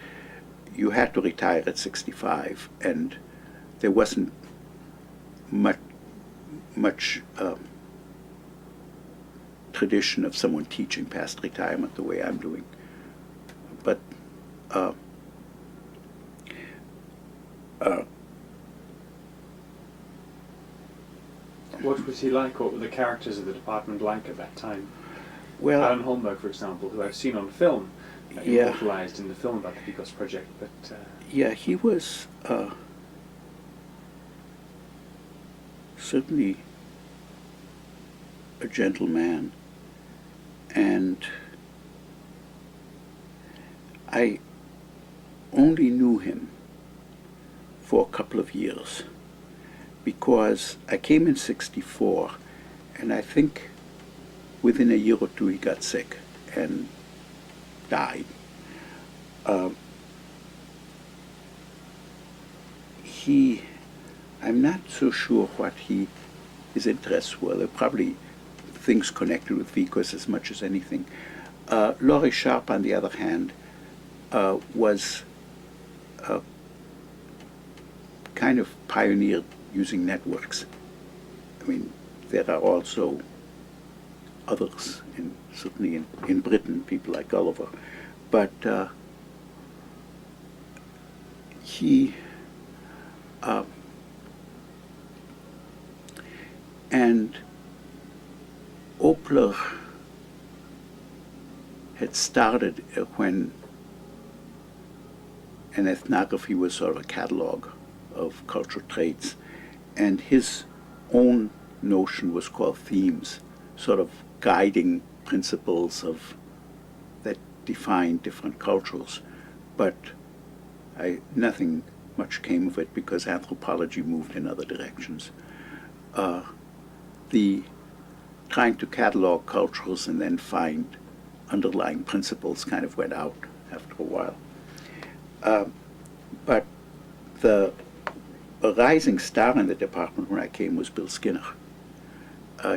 you had to retire at 65, and there wasn't much tradition of someone teaching past retirement the way I'm doing. But what was he like? What were the characters of the department like at that time? well, Alan Holmberg, for example, who I've seen on film, Yeah. immortalized in the film about the Vicus project. But yeah, he was certainly a gentleman, and I only knew him for a couple of years because I came in '64, and I think within a year or two he got sick and died. I'm not so sure what his interests were. They're probably things connected with Vicos as much as anything. Laurie Sharp, on the other hand, was kind of pioneered using networks. I mean, there are also others, certainly in Britain, people like Gulliver, but he and Opler had started when an ethnography was sort of a catalog of cultural traits, and his own notion was called themes, sort of guiding principles that define different cultures. But nothing much came of it because anthropology moved in other directions. The trying to catalog cultures and then find underlying principles kind of went out after a while. But the rising star in the department when I came was Bill Skinner.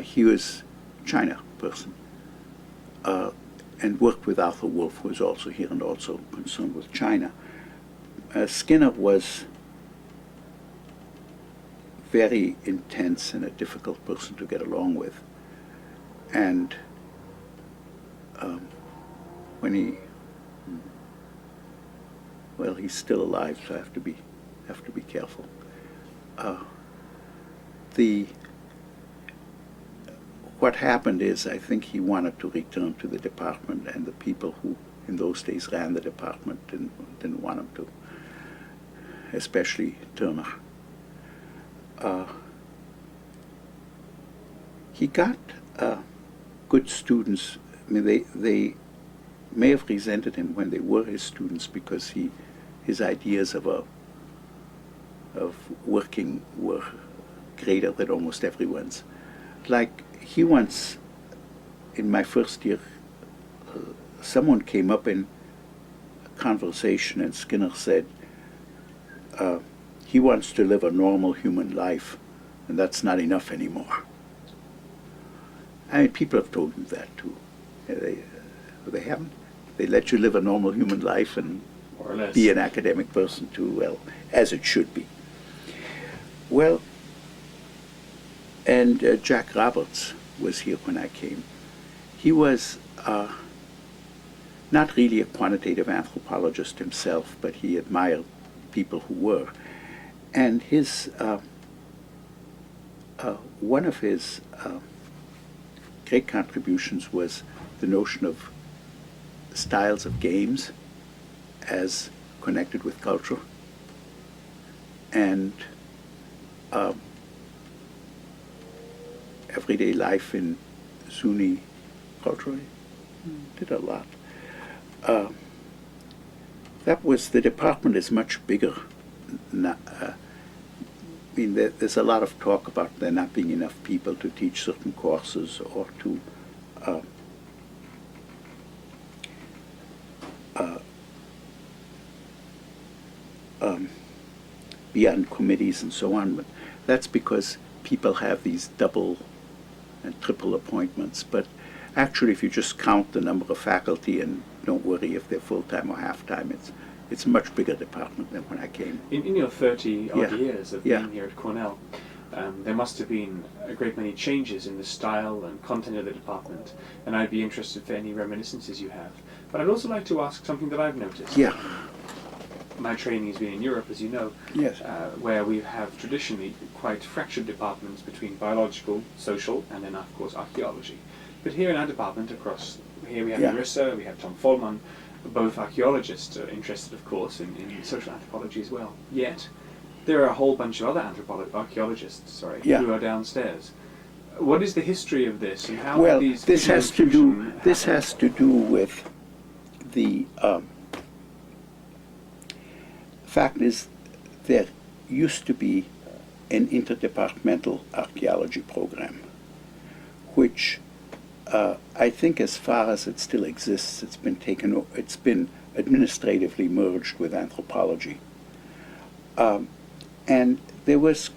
He was a China person and worked with Arthur Wolf, who was also here and also concerned with China. Skinner was very intense and a difficult person to get along with. And when he's still alive, so I have to be careful. What happened is, I think he wanted to return to the department, and the people who in those days ran the department didn't want him to, especially Turner. He got good students. I mean, they may have resented him when they were his students because his ideas of working were greater than almost everyone's. Like he once, in my first year, someone came up in a conversation and Skinner said, he wants to live a normal human life, and that's not enough anymore. I mean, people have told him that too. They haven't. They let you live a normal human life and more or less be an academic person too, well, as it should be. Well, and Jack Roberts was here when I came. He was not really a quantitative anthropologist himself, but he admired people who were. And one of his great contributions was the notion of styles of games as connected with culture, and everyday life in Sunni culture. Did a lot. The department is much bigger. I mean, there's a lot of talk about there not being enough people to teach certain courses or to be on committees and so on. But that's because people have these double and triple appointments. But actually, if you just count the number of faculty and don't worry if they're full-time or half-time, it's a much bigger department than when I came. In your 30-odd years of Yeah. being here at Cornell, there must have been a great many changes in the style and content of the department, and I'd be interested for any reminiscences you have. But I'd also like to ask something that I've noticed. Yeah. My training has been in Europe, as you know, Yes. where we have traditionally quite fractured departments between biological, social, and then, of course, archaeology. But here in our department, here we have Marissa, we have Tom Follman, both archaeologists are interested, of course, in social anthropology as well. Yet, there are a whole bunch of other archaeologists, who are downstairs. What is the history of this, and how Well, have these this has to do with the fact is there used to be an interdepartmental archaeology program, which I think, as far as it still exists, it's been administratively merged with anthropology. And there was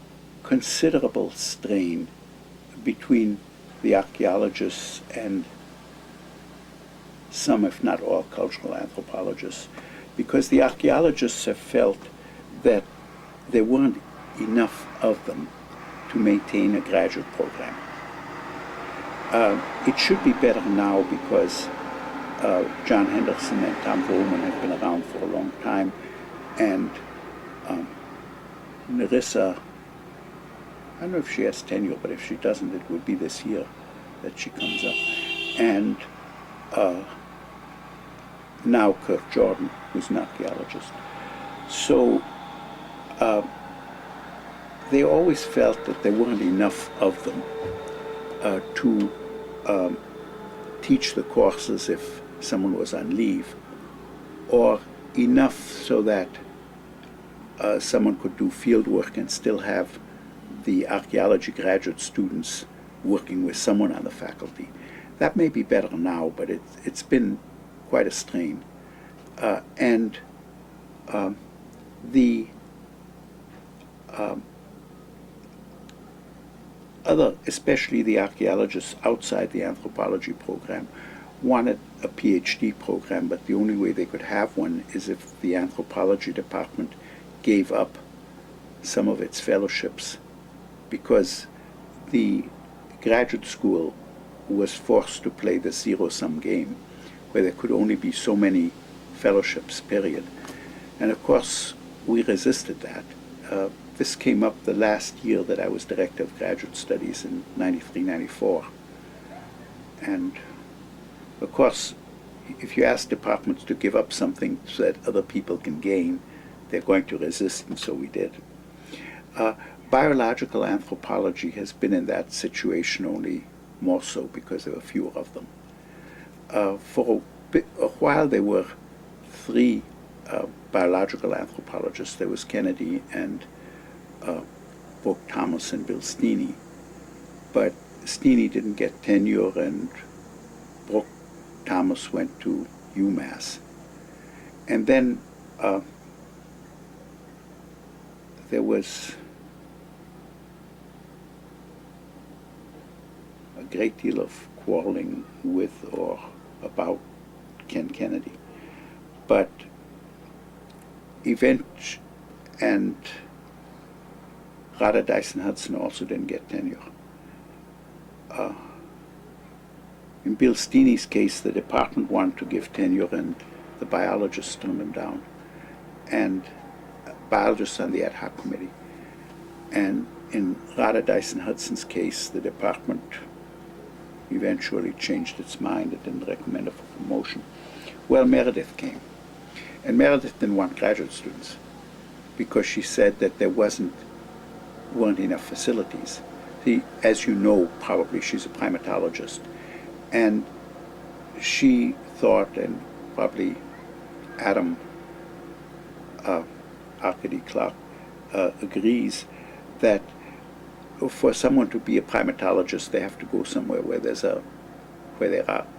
considerable strain between the archaeologists and some, if not all, cultural anthropologists, because the archaeologists have felt that there weren't enough of them to maintain a graduate program. It should be better now because John Henderson and Tom Bowman have been around for a long time, and Nerissa, I don't know if she has tenure, but if she doesn't, it would be this year that she comes up. And now Kirk Jordan, who's an archaeologist. So they always felt that there weren't enough of them to teach the courses if someone was on leave, or enough so that someone could do field work and still have the archaeology graduate students working with someone on the faculty. That may be better now, but it's been quite a strain. And the other, especially the archaeologists outside the anthropology program, wanted a PhD program, but the only way they could have one is if the anthropology department gave up some of its fellowships, because the graduate school was forced to play the zero-sum game, where there could only be so many fellowships, period. And of course, we resisted that. This came up the last year that I was director of graduate studies in 93, 94. And of course, if you ask departments to give up something so that other people can gain, they're going to resist, and so we did. Biological anthropology has been in that situation, only more so because there were fewer of them. For a while there were three biological anthropologists. There was Kennedy and Brooke Thomas and Bill Steeney. But Steeney didn't get tenure, and Brooke Thomas went to UMass. And then there was a great deal of quarreling with or about Ken Kennedy. But and Rada Dyson Hudson also didn't get tenure. In Bill Steeney's case, the department wanted to give tenure, and the biologists turned him down, and biologists on the ad hoc committee. And in Rada Dyson Hudson's case, the department eventually changed its mind. It didn't recommend her for promotion. Well, Meredith came, and Meredith didn't want graduate students because she said that there weren't enough facilities. See, as you know, probably she's a primatologist, and she thought, and probably Adam Arcady Clark agrees, that for someone to be a primatologist, they have to go somewhere where there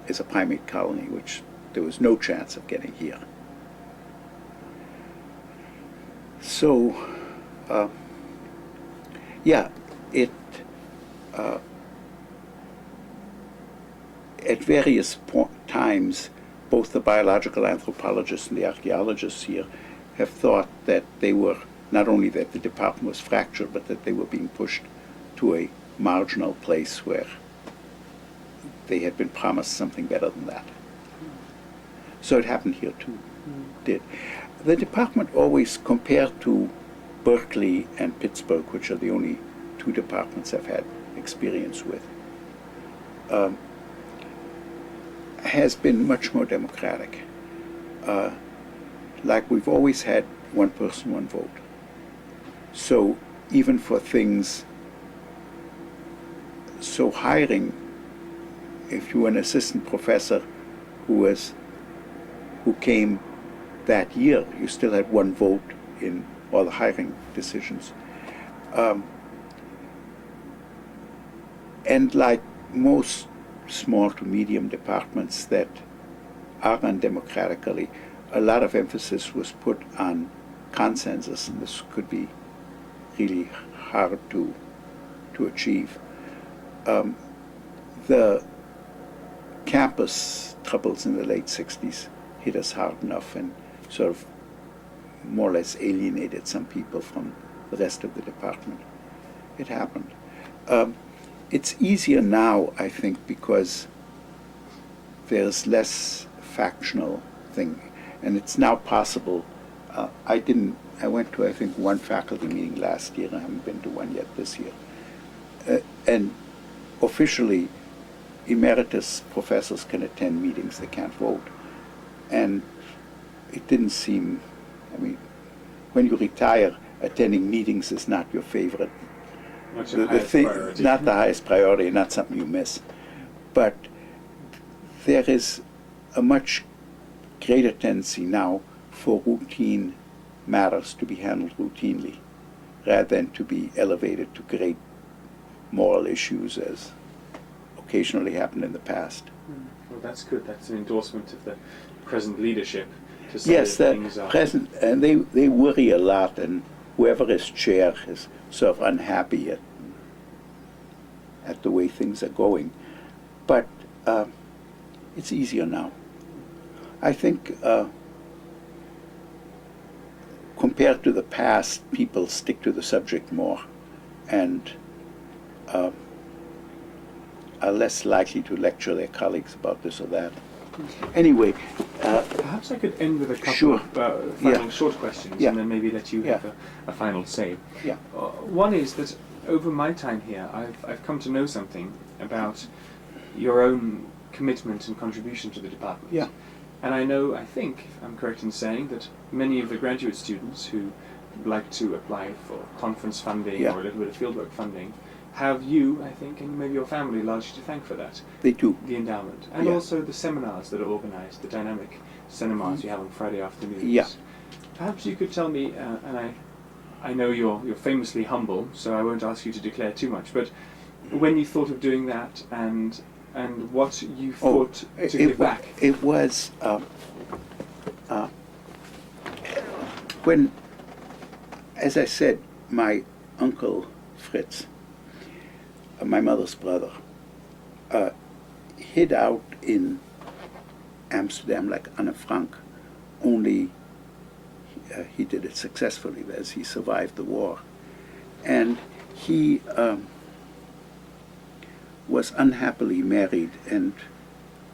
is a primate colony, which there was no chance of getting here. So, yeah, at various times, both the biological anthropologists and the archaeologists here have thought that they were, not only that the department was fractured, but that they were being pushed to a marginal place where they had been promised something better than that. So it happened here too, did. The department always, compared to Berkeley and Pittsburgh, which are the only two departments I've had experience with, has been much more democratic. Like we've always had one person, one vote. So even for things, so hiring, if you were an assistant professor who came that year, you still had one vote in all the hiring decisions. And like most small to medium departments that are run democratically, a lot of emphasis was put on consensus, and this could be really hard to achieve. The campus troubles in the late 60s hit us hard enough and sort of more or less alienated some people from the rest of the department. It happened. It's easier now, I think, because there's less factional thing, and it's now possible. I went to, I think, one faculty meeting last year. I haven't been to one yet this year. And officially, emeritus professors can attend meetings, they can't vote. And it didn't seem, I mean, when you retire, attending meetings is not your favorite. Not your highest priority. Not the highest priority, not something you miss. But there is a much greater tendency now for routine matters to be handled routinely, rather than to be elevated to great moral issues as occasionally happened in the past. Well, that's good. That's an endorsement of the present leadership to say Yes, that the things are... present, and they worry a lot, and whoever is chair is sort of unhappy at the way things are going. But it's easier now. I think compared to the past, people stick to the subject more and are less likely to lecture their colleagues about this or that. Anyway, perhaps I could end with a couple sure. of final short questions, Yeah. and then maybe let you have a final say. Yeah. One is that over my time here, I've come to know something about your own commitment and contribution to the department. Yeah. And I think, if I'm correct in saying, that many of the graduate students who like to apply for conference funding or a little bit of fieldwork funding have you, I think, and maybe your family largely to thank for that. They do. The endowment. And also the seminars that are organized, the dynamic seminars you have on Friday afternoons. Yeah. Perhaps you could tell me, and I know you're famously humble, so I won't ask you to declare too much, but when you thought of doing that and what you thought to give back. It was when, as I said, my uncle Fritz, my mother's brother, hid out in Amsterdam like Anne Frank, only he did it successfully as he survived the war. And he was unhappily married and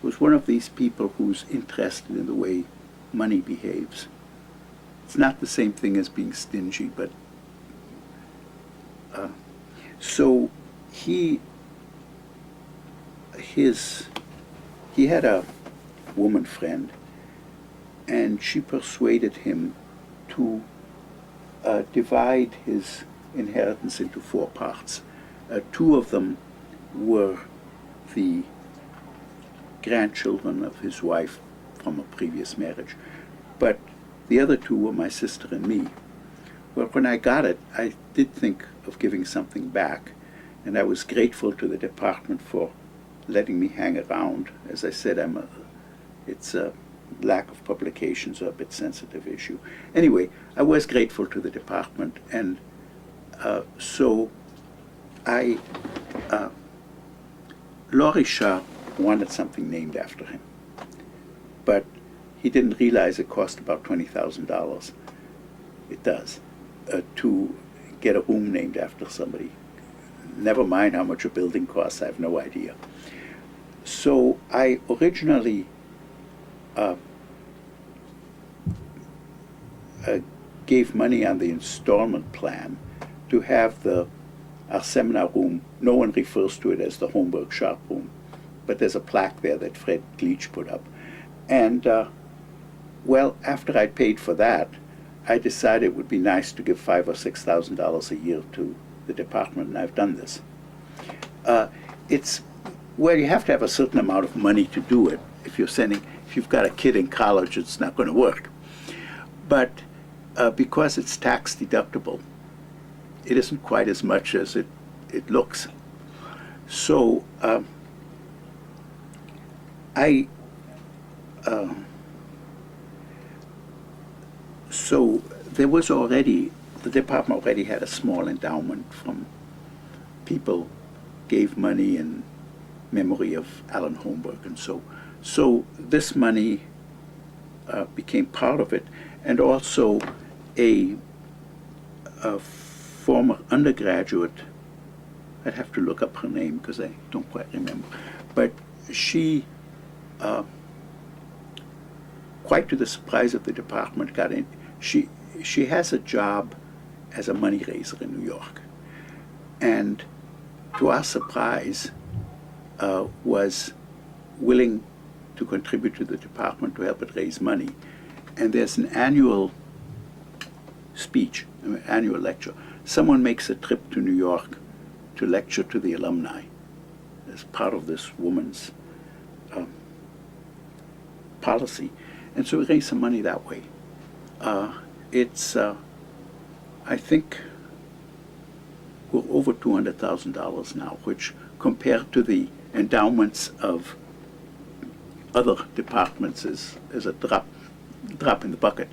was one of these people who's interested in the way money behaves. It's not the same thing as being stingy, but so he had a woman friend, and she persuaded him to divide his inheritance into 4 parts. 2 of them were the grandchildren of his wife from a previous marriage, but the other 2 were my sister and me. Well, when I got it, I did think of giving something back, and I was grateful to the department for letting me hang around. As I said, it's a lack of publications are a bit sensitive issue. Anyway, I was grateful to the department, and so Laurie Sharp wanted something named after him, but he didn't realize it cost about $20,000. It does, to get a room named after somebody. Never mind how much a building costs, I have no idea. So I originally gave money on the installment plan to have our seminar room. No one refers to it as the Holmberg Sharp room, but there's a plaque there that Fred Gleach put up. And well, after I paid for that, I decided it would be nice to give $5,000 or $6,000 a year to the department, and I've done this. Well, you have to have a certain amount of money to do it. If you've got a kid in college, it's not going to work. But because it's tax deductible, it isn't quite as much as it looks. So So there was already, the department already had a small endowment from people gave money in memory of Alan Holmberg and so. So this money became part of it, and also a former undergraduate, I'd have to look up her name because I don't quite remember, but she, quite to the surprise of the department, got in. She has a job as a money raiser in New York, and to our surprise, was willing to contribute to the department to help it raise money. And there's an annual speech, an annual lecture. Someone makes a trip to New York to lecture to the alumni as part of this woman's policy. And so we raise some money that way. It's, I think, we're over $200,000 now, which compared to the endowments of other departments is a drop in the bucket.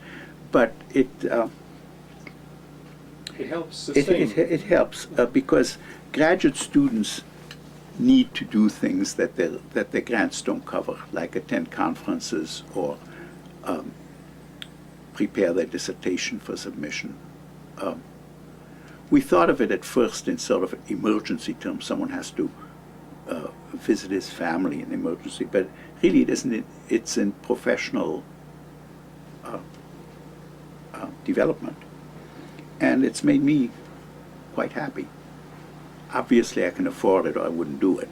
But it helps sustain. It helps because graduate students need to do things that their grants don't cover, like attend conferences or prepare their dissertation for submission. We thought of it at first in sort of emergency terms. Someone has to visit his family in emergency, but really it isn't. It's in professional development, and it's made me quite happy. Obviously, I can afford it, or I wouldn't do it,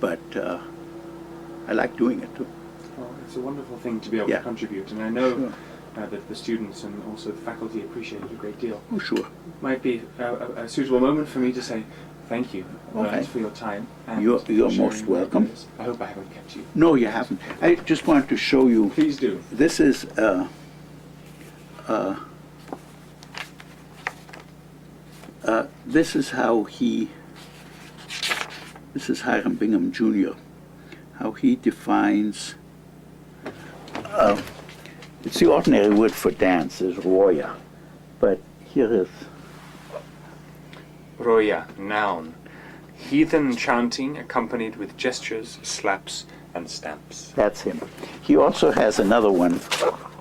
but I like doing it too. Well, it's a wonderful thing to be able to contribute, and I know that the students and also the faculty appreciate it a great deal. Oh, sure. Might be a suitable moment for me to say thank you for your time. And you're most welcome. Ideas. I hope I haven't kept you. No, you haven't. I just wanted to show you. Please do. This is this is how he. This is Hiram Bingham Jr. How he defines. It's the ordinary word for dance is roya, but here is roya, noun. Heathen chanting accompanied with gestures, slaps, and stamps. That's him. He also has another one,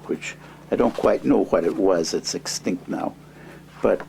which I don't quite know what it was. It's extinct now, but